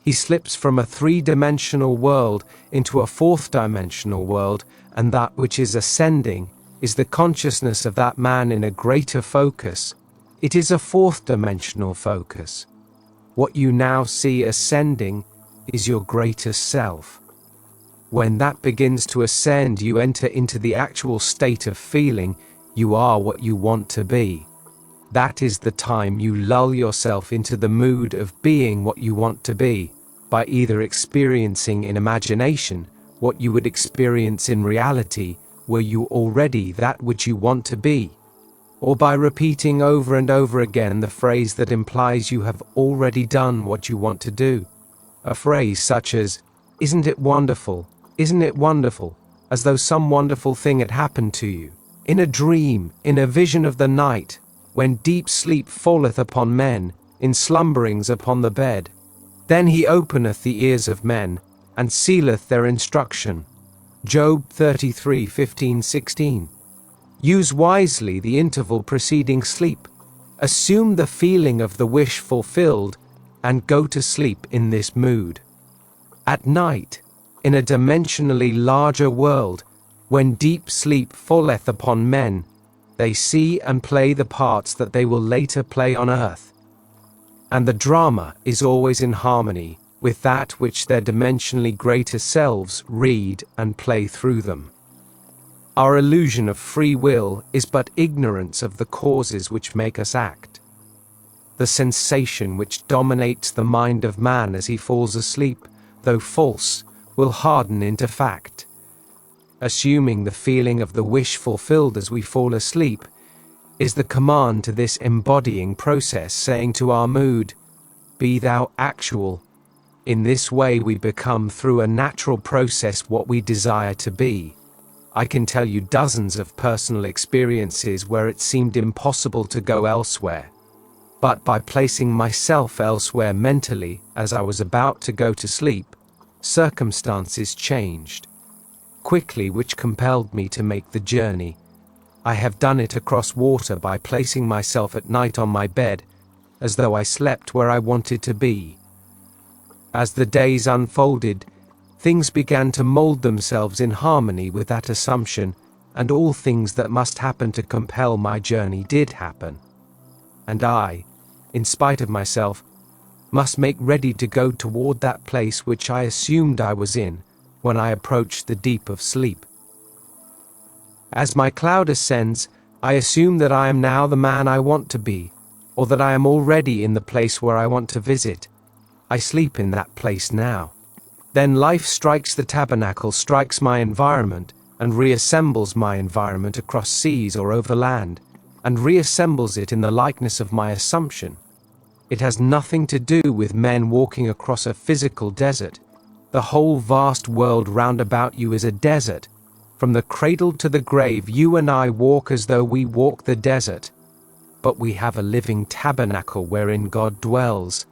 he slips from a three-dimensional world into a fourth-dimensional world, and that which is ascending is the consciousness of that man in a greater focus. It is a fourth-dimensional focus. What you now see ascending is your greater self. When that begins to ascend, you enter into the actual state of feeling you are what you want to be. That is the time you lull yourself into the mood of being what you want to be, by either experiencing in imagination what you would experience in reality were you already that which you want to be, or by repeating over and over again the phrase that implies you have already done what you want to do. A phrase such as, "Isn't it wonderful? Isn't it wonderful?" as though some wonderful thing had happened to you. In a dream, in a vision of the night, when deep sleep falleth upon men, in slumberings upon the bed. Then he openeth the ears of men, and sealeth their instruction. Job 33:15-16. Use wisely the interval preceding sleep. Assume the feeling of the wish fulfilled, and go to sleep in this mood. At night, in a dimensionally larger world, when deep sleep falleth upon men, they see and play the parts that they will later play on earth. And the drama is always in harmony with that which their dimensionally greater selves read and play through them. Our illusion of free will is but ignorance of the causes which make us act. The sensation which dominates the mind of man as he falls asleep, though false, will harden into fact. Assuming the feeling of the wish fulfilled as we fall asleep is the command to this embodying process, saying to our mood, "Be thou actual." In this way we become through a natural process what we desire to be. I can tell you dozens of personal experiences where it seemed impossible to go elsewhere. But by placing myself elsewhere mentally as I was about to go to sleep, circumstances changed quickly, which compelled me to make the journey. I have done it across water by placing myself at night on my bed, as though I slept where I wanted to be. As the days unfolded, things began to mold themselves in harmony with that assumption, and all things that must happen to compel my journey did happen. And I, in spite of myself, must make ready to go toward that place which I assumed I was in when I approached the deep of sleep. As my cloud ascends, I assume that I am now the man I want to be, or that I am already in the place where I want to visit. I sleep in that place now. Then life strikes the tabernacle, strikes my environment, and reassembles my environment across seas or over land, and reassembles it in the likeness of my assumption. It has nothing to do with men walking across a physical desert. The whole vast world round about you is a desert. From the cradle to the grave, you and I walk as though we walk the desert. But we have a living tabernacle wherein God dwells,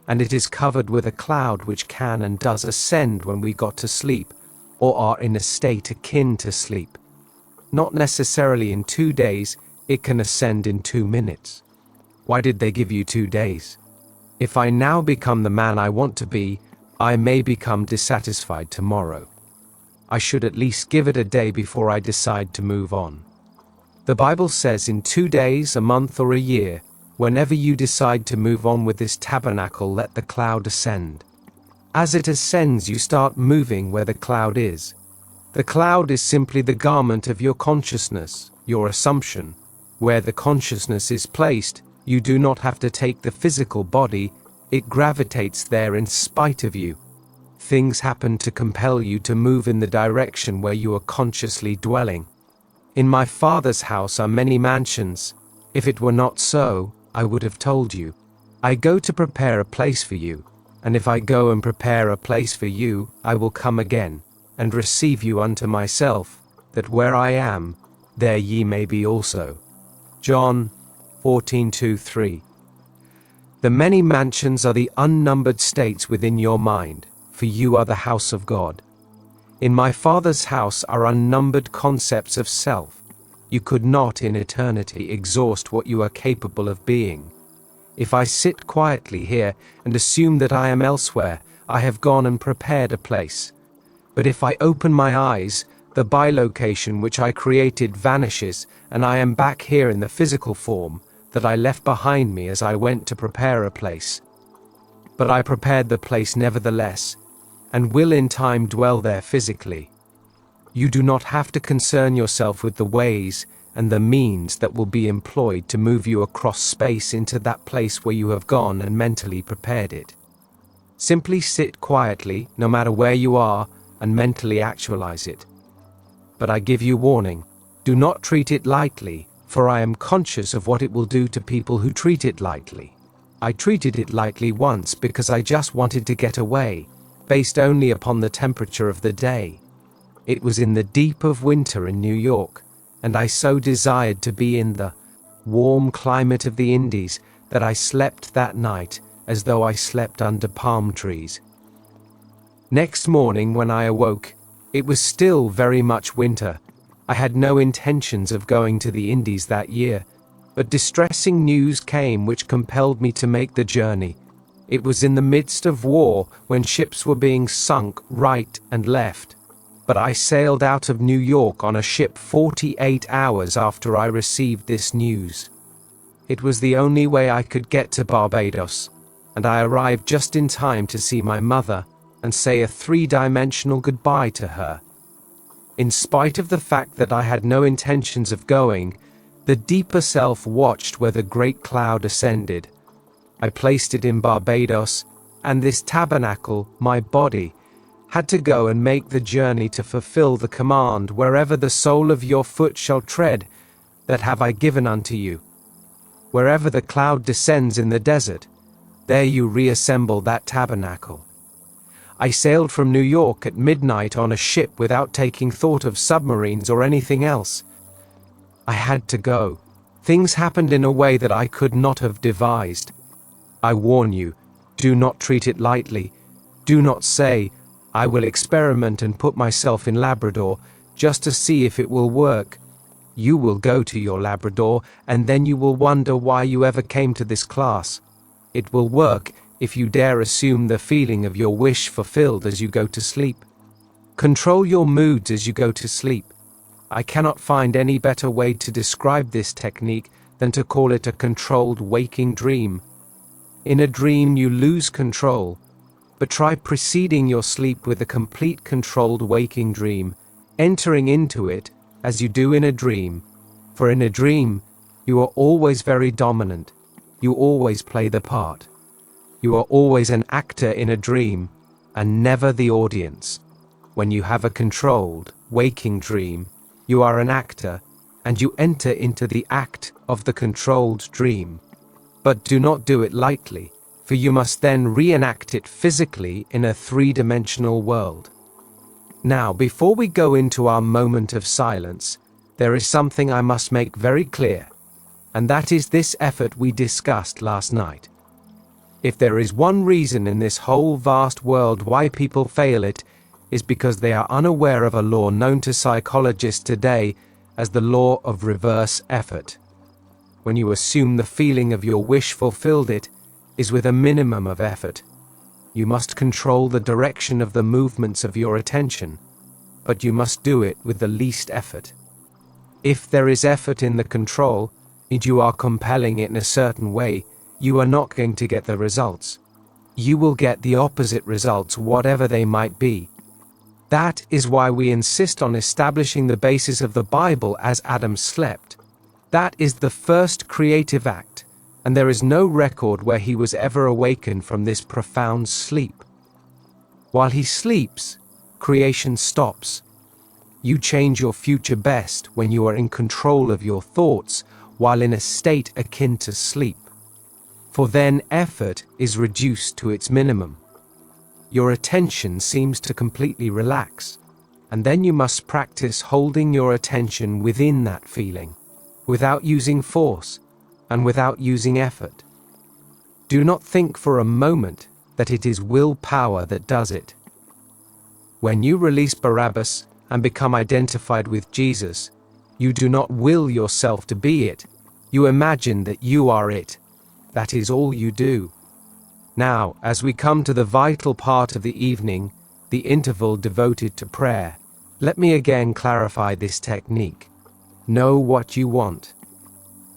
and it is covered with a cloud which can and does ascend when we got to sleep, or are in a state akin to sleep. Not necessarily in 2 days, it can ascend in 2 minutes. Why did they give you 2 days? If I now become the man I want to be, I may become dissatisfied tomorrow. I should at least give it a day before I decide to move on. The Bible says in 2 days, a month, or a year, whenever you decide to move on with this tabernacle, let the cloud ascend. As it ascends, you start moving where the cloud is. The cloud is simply the garment of your consciousness, your assumption. Where the consciousness is placed, you do not have to take the physical body, it gravitates there in spite of you. Things happen to compel you to move in the direction where you are consciously dwelling. In my Father's house are many mansions. If it were not so, I would have told you. I go to prepare a place for you, and if I go and prepare a place for you, I will come again, and receive you unto myself, that where I am, there ye may be also. John 14:2-3. The many mansions are the unnumbered states within your mind, for you are the house of God. In my Father's house are unnumbered concepts of self. You could not in eternity exhaust what you are capable of being. If I sit quietly here and assume that I am elsewhere, I have gone and prepared a place. But if I open my eyes, the bilocation which I created vanishes, and I am back here in the physical form that I left behind me as I went to prepare a place. But I prepared the place nevertheless, and will in time dwell there physically. You do not have to concern yourself with the ways and the means that will be employed to move you across space into that place where you have gone and mentally prepared it. Simply sit quietly, no matter where you are, and mentally actualize it. But I give you warning, do not treat it lightly, for I am conscious of what it will do to people who treat it lightly. I treated it lightly once because I just wanted to get away, based only upon the temperature of the day. It was in the deep of winter in New York, and I so desired to be in the warm climate of the Indies that I slept that night as though I slept under palm trees. Next morning when I awoke, it was still very much winter. I had no intentions of going to the Indies that year, but distressing news came which compelled me to make the journey. It was in the midst of war, when ships were being sunk right and left. But I sailed out of New York on a ship 48 hours after I received this news. It was the only way I could get to Barbados, and I arrived just in time to see my mother and say a 3-dimensional goodbye to her. In spite of the fact that I had no intentions of going, the deeper self watched where the great cloud ascended. I placed it in Barbados, and this tabernacle, my body, had to go and make the journey to fulfill the command, wherever the sole of your foot shall tread, that have I given unto you. Wherever the cloud descends in the desert, there you reassemble that tabernacle. I sailed from New York at midnight on a ship without taking thought of submarines or anything else. I had to go. Things happened in a way that I could not have devised. I warn you, do not treat it lightly. Do not say, I will experiment and put myself in Labrador just to see if it will work. You will go to your Labrador, and then you will wonder why you ever came to this class. It will work if you dare assume the feeling of your wish fulfilled as you go to sleep. Control your moods as you go to sleep. I cannot find any better way to describe this technique than to call it a controlled waking dream. In a dream you lose control, but try preceding your sleep with a complete controlled waking dream, entering into it as you do in a dream. For in a dream, you are always very dominant. You always play the part. You are always an actor in a dream, and never the audience. When you have a controlled, waking dream, you are an actor, and you enter into the act of the controlled dream. But do not do it lightly, for you must then reenact it physically in a three-dimensional world. Now, before we go into our moment of silence, there is something I must make very clear, and that is this effort we discussed last night. If there is one reason in this whole vast world why people fail it, is because they are unaware of a law known to psychologists today as the law of reverse effort. When you assume the feeling of your wish fulfilled, it is with a minimum of effort. You must control the direction of the movements of your attention, but you must do it with the least effort. If there is effort in the control, and you are compelling it in a certain way, you are not going to get the results. You will get the opposite results, whatever they might be. That is why we insist on establishing the basis of the Bible as Adam slept. That is the first creative act, and there is no record where he was ever awakened from this profound sleep. While he sleeps, creation stops. You change your future best when you are in control of your thoughts while in a state akin to sleep. For then effort is reduced to its minimum. Your attention seems to completely relax, and then you must practice holding your attention within that feeling, without using force and without using effort. Do not think for a moment that it is willpower that does it. When you release Barabbas and become identified with Jesus, you do not will yourself to be it. You imagine that you are it. That is all you do. Now, as we come to the vital part of the evening, the interval devoted to prayer, let me again clarify this technique. Know what you want.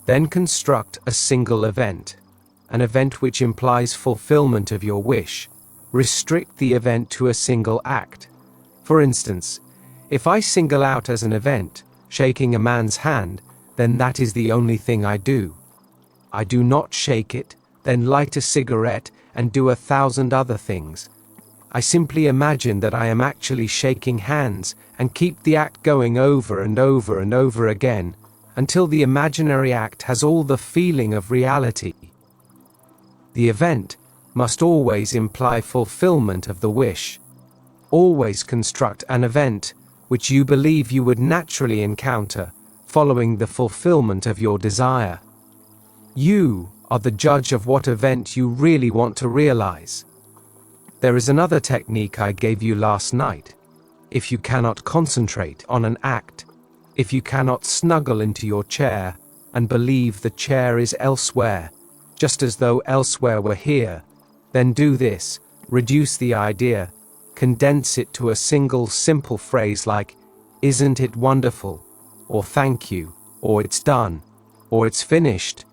Then construct a single event, an event which implies fulfillment of your wish. Restrict the event to a single act. For instance, if I single out as an event shaking a man's hand, then that is the only thing I do. I do not shake it, then light a cigarette and do 1,000 other things. I simply imagine that I am actually shaking hands and keep the act going over and over and over again until the imaginary act has all the feeling of reality. The event must always imply fulfillment of the wish. Always construct an event which you believe you would naturally encounter following the fulfillment of your desire. You are the judge of what event you really want to realize. There is another technique I gave you last night. If you cannot concentrate on an act, if you cannot snuggle into your chair and believe the chair is elsewhere, just as though elsewhere were here, then do this: reduce the idea, condense it to a single simple phrase like, "Isn't it wonderful?" or "Thank you," or "It's done," or "It's finished."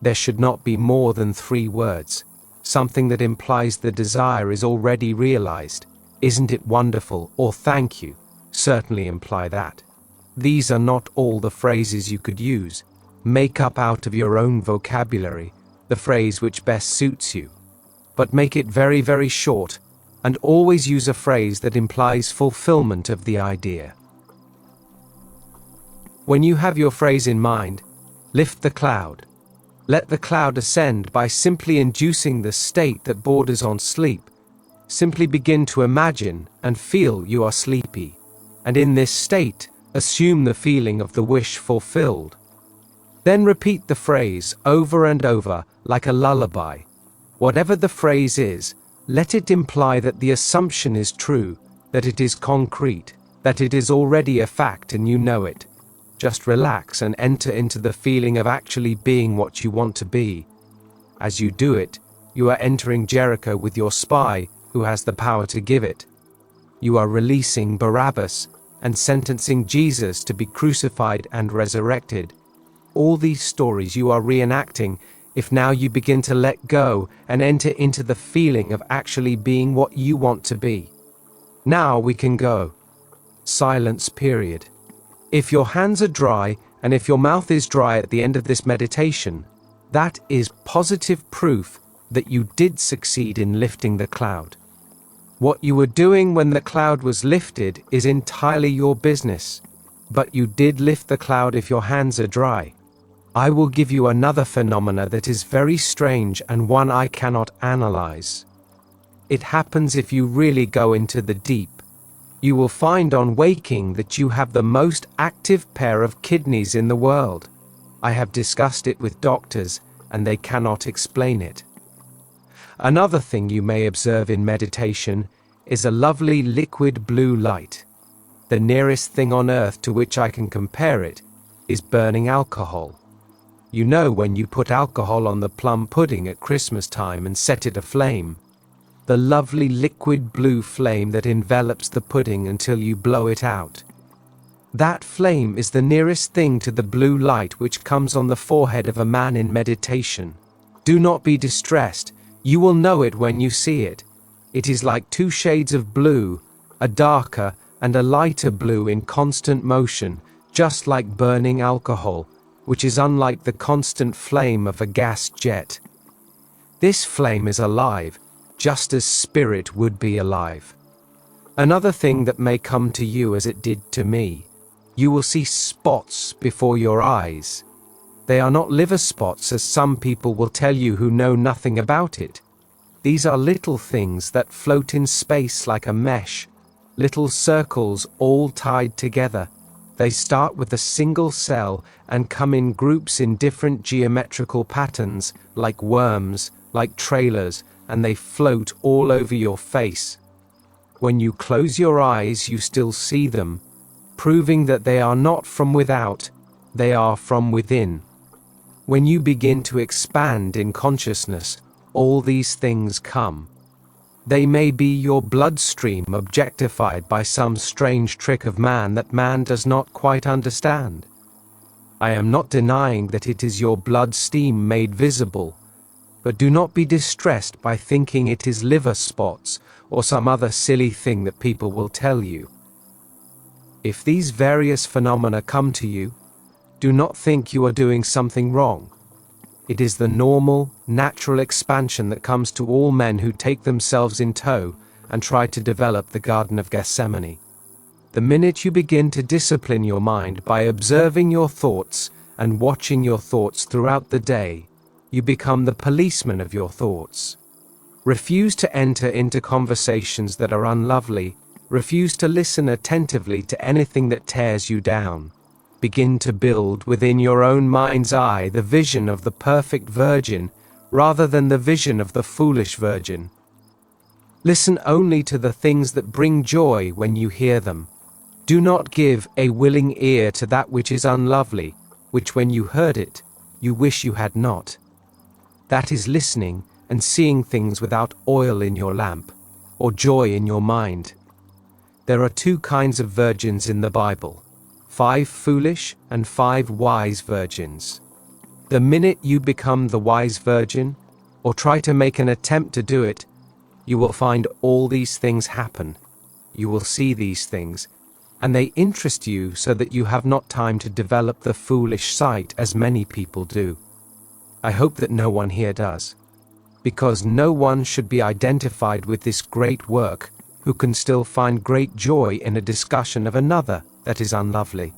There should not be more than 3 words, something that implies the desire is already realized. "Isn't it wonderful?" or "Thank you" certainly imply that. These are not all the phrases you could use. Make up out of your own vocabulary the phrase which best suits you, but make it very, very short, and always use a phrase that implies fulfillment of the idea. When you have your phrase in mind, lift the cloud. Let the cloud ascend by simply inducing the state that borders on sleep. Simply begin to imagine and feel you are sleepy, and in this state, assume the feeling of the wish fulfilled. Then repeat the phrase over and over like a lullaby. Whatever the phrase is, let it imply that the assumption is true, that it is concrete, that it is already a fact and you know it. Just relax and enter into the feeling of actually being what you want to be. As you do it, you are entering Jericho with your spy, who has the power to give it. You are releasing Barabbas, and sentencing Jesus to be crucified and resurrected. All these stories you are reenacting if now you begin to let go and enter into the feeling of actually being what you want to be. Now we can go. Silence period. If your hands are dry and if your mouth is dry at the end of this meditation, that is positive proof that you did succeed in lifting the cloud. What you were doing when the cloud was lifted is entirely your business, but you did lift the cloud if your hands are dry. I will give you another phenomena that is very strange and one I cannot analyze. It happens if you really go into the deep. You will find on waking that you have the most active pair of kidneys in the world. I have discussed it with doctors, and they cannot explain it. Another thing you may observe in meditation is a lovely liquid blue light. The nearest thing on earth to which I can compare it is burning alcohol. You know when you put alcohol on the plum pudding at Christmas time and set it aflame. The lovely liquid blue flame that envelops the pudding until you blow it out. That flame is the nearest thing to the blue light which comes on the forehead of a man in meditation. Do not be distressed, you will know it when you see it. It is like two shades of blue, a darker and a lighter blue in constant motion, just like burning alcohol, which is unlike the constant flame of a gas jet. This flame is alive, just as spirit would be alive. Another thing that may come to you as it did to me, you will see spots before your eyes. They are not liver spots as some people will tell you who know nothing about it. These are little things that float in space like a mesh, little circles all tied together. They start with a single cell and come in groups in different geometrical patterns, like worms, like trailers, and they float all over your face. When you close your eyes, you still see them, proving that they are not from without, they are from within. When you begin to expand in consciousness, all these things come. They may be your bloodstream objectified by some strange trick of man that man does not quite understand. I am not denying that it is your blood steam made visible, but do not be distressed by thinking it is liver spots or some other silly thing that people will tell you. If these various phenomena come to you, do not think you are doing something wrong. It is the normal, natural expansion that comes to all men who take themselves in tow and try to develop the Garden of Gethsemane. The minute you begin to discipline your mind by observing your thoughts and watching your thoughts throughout the day, you become the policeman of your thoughts. Refuse to enter into conversations that are unlovely. Refuse to listen attentively to anything that tears you down. Begin to build within your own mind's eye the vision of the perfect virgin, rather than the vision of the foolish virgin. Listen only to the things that bring joy when you hear them. Do not give a willing ear to that which is unlovely, which when you heard it, you wish you had not. That is listening and seeing things without oil in your lamp, or joy in your mind. There are two kinds of virgins in the Bible: 5 foolish and 5 wise virgins. The minute you become the wise virgin, or try to make an attempt to do it, you will find all these things happen. You will see these things, and they interest you so that you have not time to develop the foolish sight as many people do. I hope that no one here does, because no one should be identified with this great work who can still find great joy in a discussion of another that is unlovely.